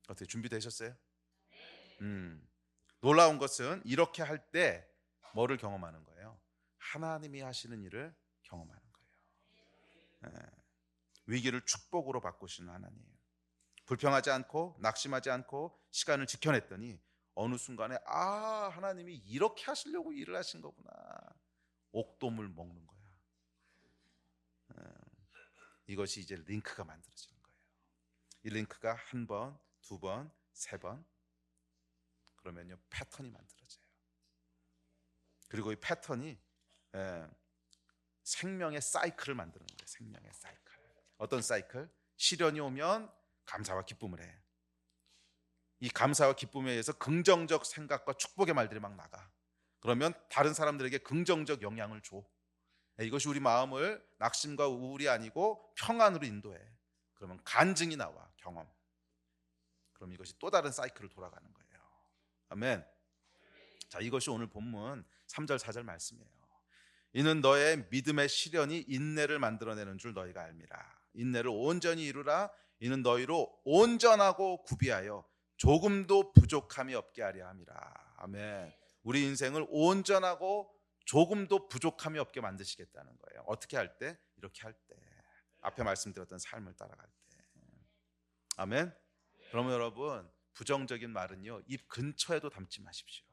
A: 어떻게 준비되셨어요? 놀라운 것은 이렇게 할 때 뭐를 경험하는 거예요? 하나님이 하시는 일을 경험하는 거예요. 위기를 축복으로 바꾸시는 하나님. 불평하지 않고 낙심하지 않고 시간을 지켜냈더니 어느 순간에 하나님이 이렇게 하시려고 일을 하신 거구나. 옥돔을 먹는 거야. 이것이 이제 링크가 만들어지는 거예요. 이 링크가 한 번, 두 번, 세 번, 그러면요 패턴이 만들어져요. 그리고 이 패턴이 생명의 사이클을 만드는 거예요. 생명의 사이클. 어떤 사이클? 시련이 오면 감사와 기쁨을 해. 이 감사와 기쁨에 의해서 긍정적 생각과 축복의 말들이 막 나가. 그러면 다른 사람들에게 긍정적 영향을 줘. 이것이 우리 마음을 낙심과 우울이 아니고 평안으로 인도해. 그러면 간증이 나와, 경험. 그럼 이것이 또 다른 사이클을 돌아가는 거예요. 아멘. 자, 이것이 오늘 본문 3절 4절 말씀이에요. 이는 너의 믿음의 시련이 인내를 만들어내는 줄 너희가 알미라. 인내를 온전히 이루라. 이는 너희로 온전하고 구비하여 조금도 부족함이 없게 하려 함이라. 아멘. 우리 인생을 온전하고 조금도 부족함이 없게 만드시겠다는 거예요. 어떻게 할 때? 이렇게 할 때. 앞에 말씀드렸던 삶을 따라갈 때. 아멘. 그러면 여러분, 부정적인 말은요 입 근처에도 담지 마십시오.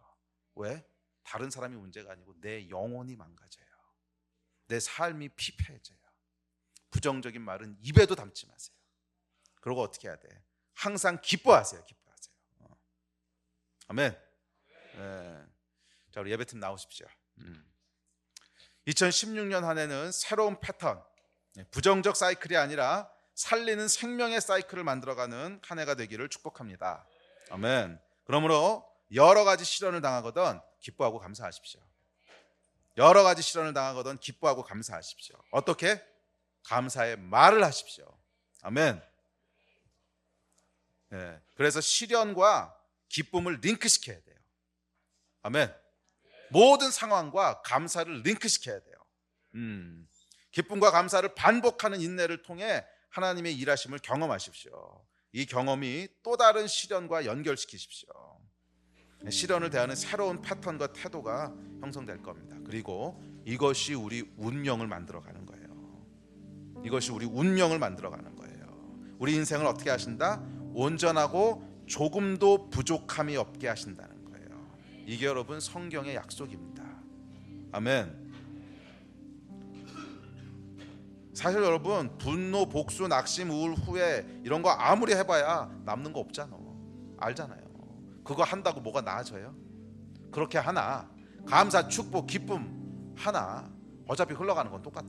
A: 왜? 다른 사람이 문제가 아니고 내 영혼이 망가져요. 내 삶이 피폐해져요. 부정적인 말은 입에도 담지 마세요. 그리고 어떻게 해야 돼? 항상 기뻐하세요. 기뻐하세요. 아멘. 네. 자, 우리 예배팀 나오십시오. 2016년 한 해는 새로운 패턴, 부정적 사이클이 아니라 살리는 생명의 사이클을 만들어가는 한 해가 되기를 축복합니다. 아멘. 그러므로 여러 가지 시련을 당하거든 기뻐하고 감사하십시오. 여러 가지 시련을 당하거든 기뻐하고 감사하십시오. 어떻게? 감사의 말을 하십시오. 아멘. 네. 그래서 시련과 기쁨을 링크시켜야 돼요. 아멘. 모든 상황과 감사를 링크시켜야 돼요. 기쁨과 감사를 반복하는 인내를 통해 하나님의 일하심을 경험하십시오. 이 경험이 또 다른 시련과 연결시키십시오. 시련을 대하는 새로운 패턴과 태도가 형성될 겁니다. 그리고 이것이 우리 운명을 만들어가는 거예요. 이것이 우리 운명을 만들어가는 거예요. 우리 인생을 어떻게 하신다? 온전하고 조금도 부족함이 없게 하신다는 거예요. 이게 여러분 성경의 약속입니다. 아멘. 사실 여러분 분노, 복수, 낙심, 우울, 후회 이런 거 아무리 해봐야 남는 거 없잖아. 알잖아요. 그거 한다고 뭐가 나아져요? 그렇게 하나 감사, 축복, 기쁨 하나 어차피 흘러가는 건 똑같아.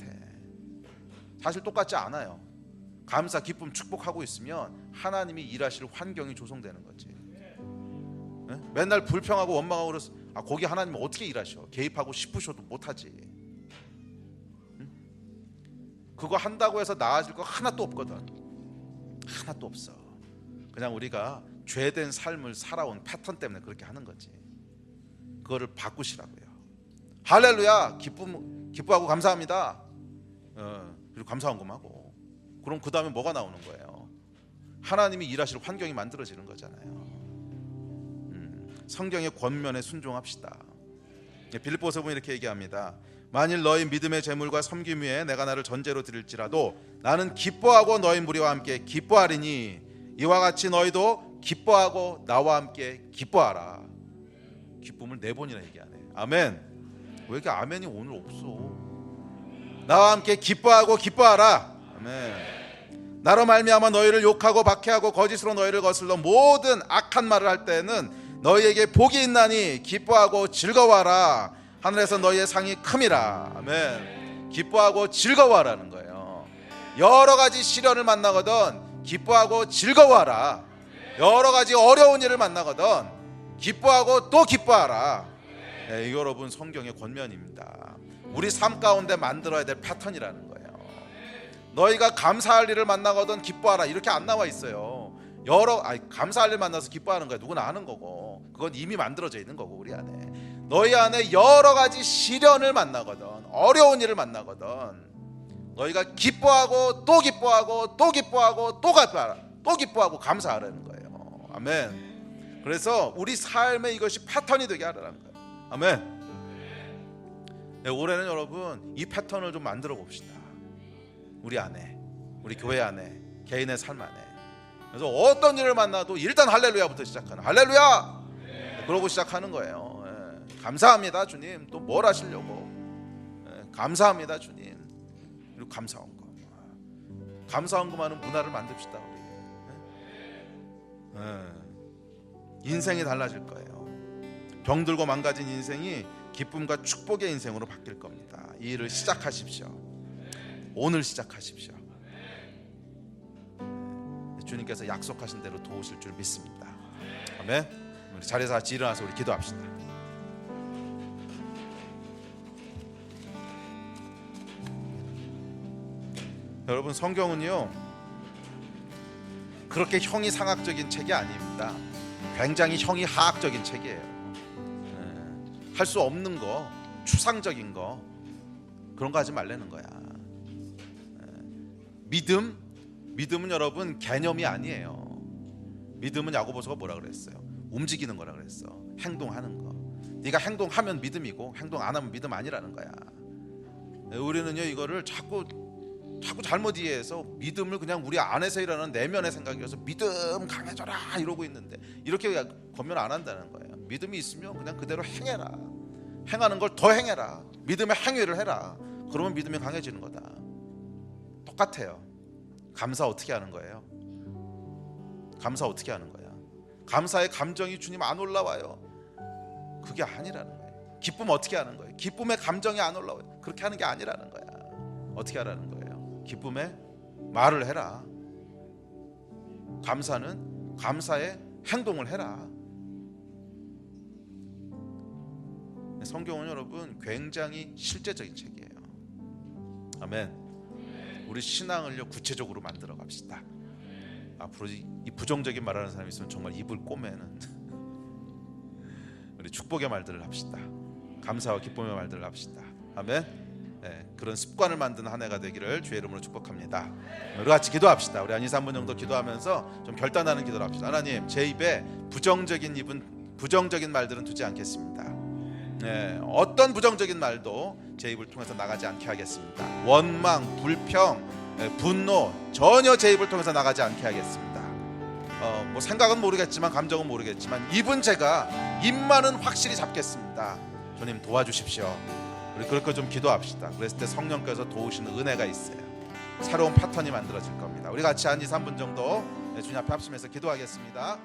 A: 사실 똑같지 않아요. 감사, 기쁨, 축복하고 있으면 하나님이 일하실 환경이 조성되는 거지. 네? 맨날 불평하고 원망하고 그래서 거기 하나님은 어떻게 일하셔? 개입하고 싶으셔도 못하지. 그거 한다고 해서 나아질 거 하나도 없거든. 하나도 없어. 그냥 우리가 죄된 삶을 살아온 패턴 때문에 그렇게 하는 거지. 그거를 바꾸시라고요. 할렐루야. 기뻐하고 감사합니다. 그리고 감사한 것하고. 그럼 그 다음에 뭐가 나오는 거예요? 하나님이 일하실 환경이 만들어지는 거잖아요. 성경의 권면에 순종합시다. 빌립보서 보면 이렇게 얘기합니다. 만일 너희 믿음의 제물과 섬김 위에 내가 나를 전제로 드릴지라도 나는 기뻐하고 너희 무리와 함께 기뻐하리니 이와 같이 너희도 기뻐하고 나와 함께 기뻐하라. 기쁨을 4번이나 얘기하네. 아멘. 왜 이렇게 아멘이 오늘 없어? 나와 함께 기뻐하고 기뻐하라. 아멘. 나로 말미암아 너희를 욕하고 박해하고 거짓으로 너희를 거슬러 모든 악한 말을 할 때에는 너희에게 복이 있나니 기뻐하고 즐거워하라. 하늘에서 너희의 상이 큼이라. 아멘. 기뻐하고 즐거워하라는 거예요. 여러 가지 시련을 만나거든 기뻐하고 즐거워하라. 여러 가지 어려운 일을 만나거든 기뻐하고 또 기뻐하라. 네, 이거 여러분 성경의 권면입니다. 우리 삶 가운데 만들어야 될 패턴이라는 거예요. 너희가 감사할 일을 만나거든 기뻐하라 이렇게 안 나와 있어요. 감사할 일 만나서 기뻐하는 거야. 누구나 아는 거고 그건 이미 만들어져 있는 거고 우리 안에. 너희 안에 여러 가지 시련을 만나거든 어려운 일을 만나거든 너희가 기뻐하고 또 기뻐하고 또 기뻐하고 또 기뻐하라. 또 기뻐하고 감사하라는 거예요. 아멘. 그래서 우리 삶에 이것이 패턴이 되게 하라는 거예요. 아멘. 네, 올해는 여러분 이 패턴을 좀 만들어 봅시다. 우리 안에, 우리 교회 안에, 개인의 삶 안에. 그래서 어떤 일을 만나도 일단 할렐루야부터 시작하는, 할렐루야! 그러고 시작하는 거예요. 감사합니다 주님. 또 뭘 하시려고. 감사합니다 주님. 그리고 감사헌금. 감사헌금하는 문화를 만듭시다 우리. 인생이 달라질 거예요. 병들고 망가진 인생이 기쁨과 축복의 인생으로 바뀔 겁니다. 이 일을 시작하십시오. 오늘 시작하십시오. 주님께서 약속하신 대로 도우실 줄 믿습니다. 아멘. 우리 자리에서 같이 일어나서 우리 기도합시다. 여러분, 성경은요 그렇게 형이 상학적인 책이 아닙니다. 굉장히 형이 하학적인 책이에요. 할 수 없는 거, 추상적인 거, 그런 거 하지 말라는 거야. 믿음은 여러분 개념이 아니에요. 믿음은 야고보서가 뭐라 그랬어요? 움직이는 거라 그랬어. 행동하는 거. 네가 행동하면 믿음이고 행동 안 하면 믿음 아니라는 거야. 우리는요 이거를 자꾸 잘못 이해해서 믿음을 그냥 우리 안에서 일어나는 내면의 생각이어서 믿음 강해져라 이러고 있는데, 이렇게 권면 안 한다는 거예요. 믿음이 있으면 그냥 그대로 행해라. 행하는 걸 더 행해라. 믿음의 행위를 해라. 그러면 믿음이 강해지는 거다. 똑같아요. 감사 어떻게 하는 거예요? 감사 어떻게 하는 거야? 감사의 감정이 주님 안 올라와요. 그게 아니라는 거예요. 기쁨 어떻게 하는 거예요? 기쁨의 감정이 안 올라와요. 그렇게 하는 게 아니라는 거야. 어떻게 하라는 거예요? 기쁨의 말을 해라. 감사는 감사의 행동을 해라. 성경은 여러분 굉장히 실제적인 책이에요. 아멘. 우리 신앙을요 구체적으로 만들어 갑시다. 앞으로 이 부정적인 말하는 사람이 있으면 정말 입을 꼬매는 우리 축복의 말들을 합시다. 감사와 기쁨의 말들을 합시다. 아멘. 그런 습관을 만드는 한 해가 되기를 주의 이름으로 축복합니다. 우리 같이 기도합시다. 우리 한 2, 3분 정도 기도하면서 좀 결단하는 기도를 합시다. 하나님, 제 입에 부정적인 말들은 두지 않겠습니다. 어떤 부정적인 말도 제 입을 통해서 나가지 않게 하겠습니다. 원망, 불평, 분노 전혀 제 입을 통해서 나가지 않게 하겠습니다. 뭐 생각은 모르겠지만, 감정은 모르겠지만 제가 입만은 확실히 잡겠습니다. 주님 도와주십시오. 우리 그렇게 좀 기도합시다. 그랬을 때 성령께서 도우시는 은혜가 있어요. 새로운 패턴이 만들어질 겁니다. 우리 같이 한 2, 3분 정도 주님 앞에 합심해서 기도하겠습니다.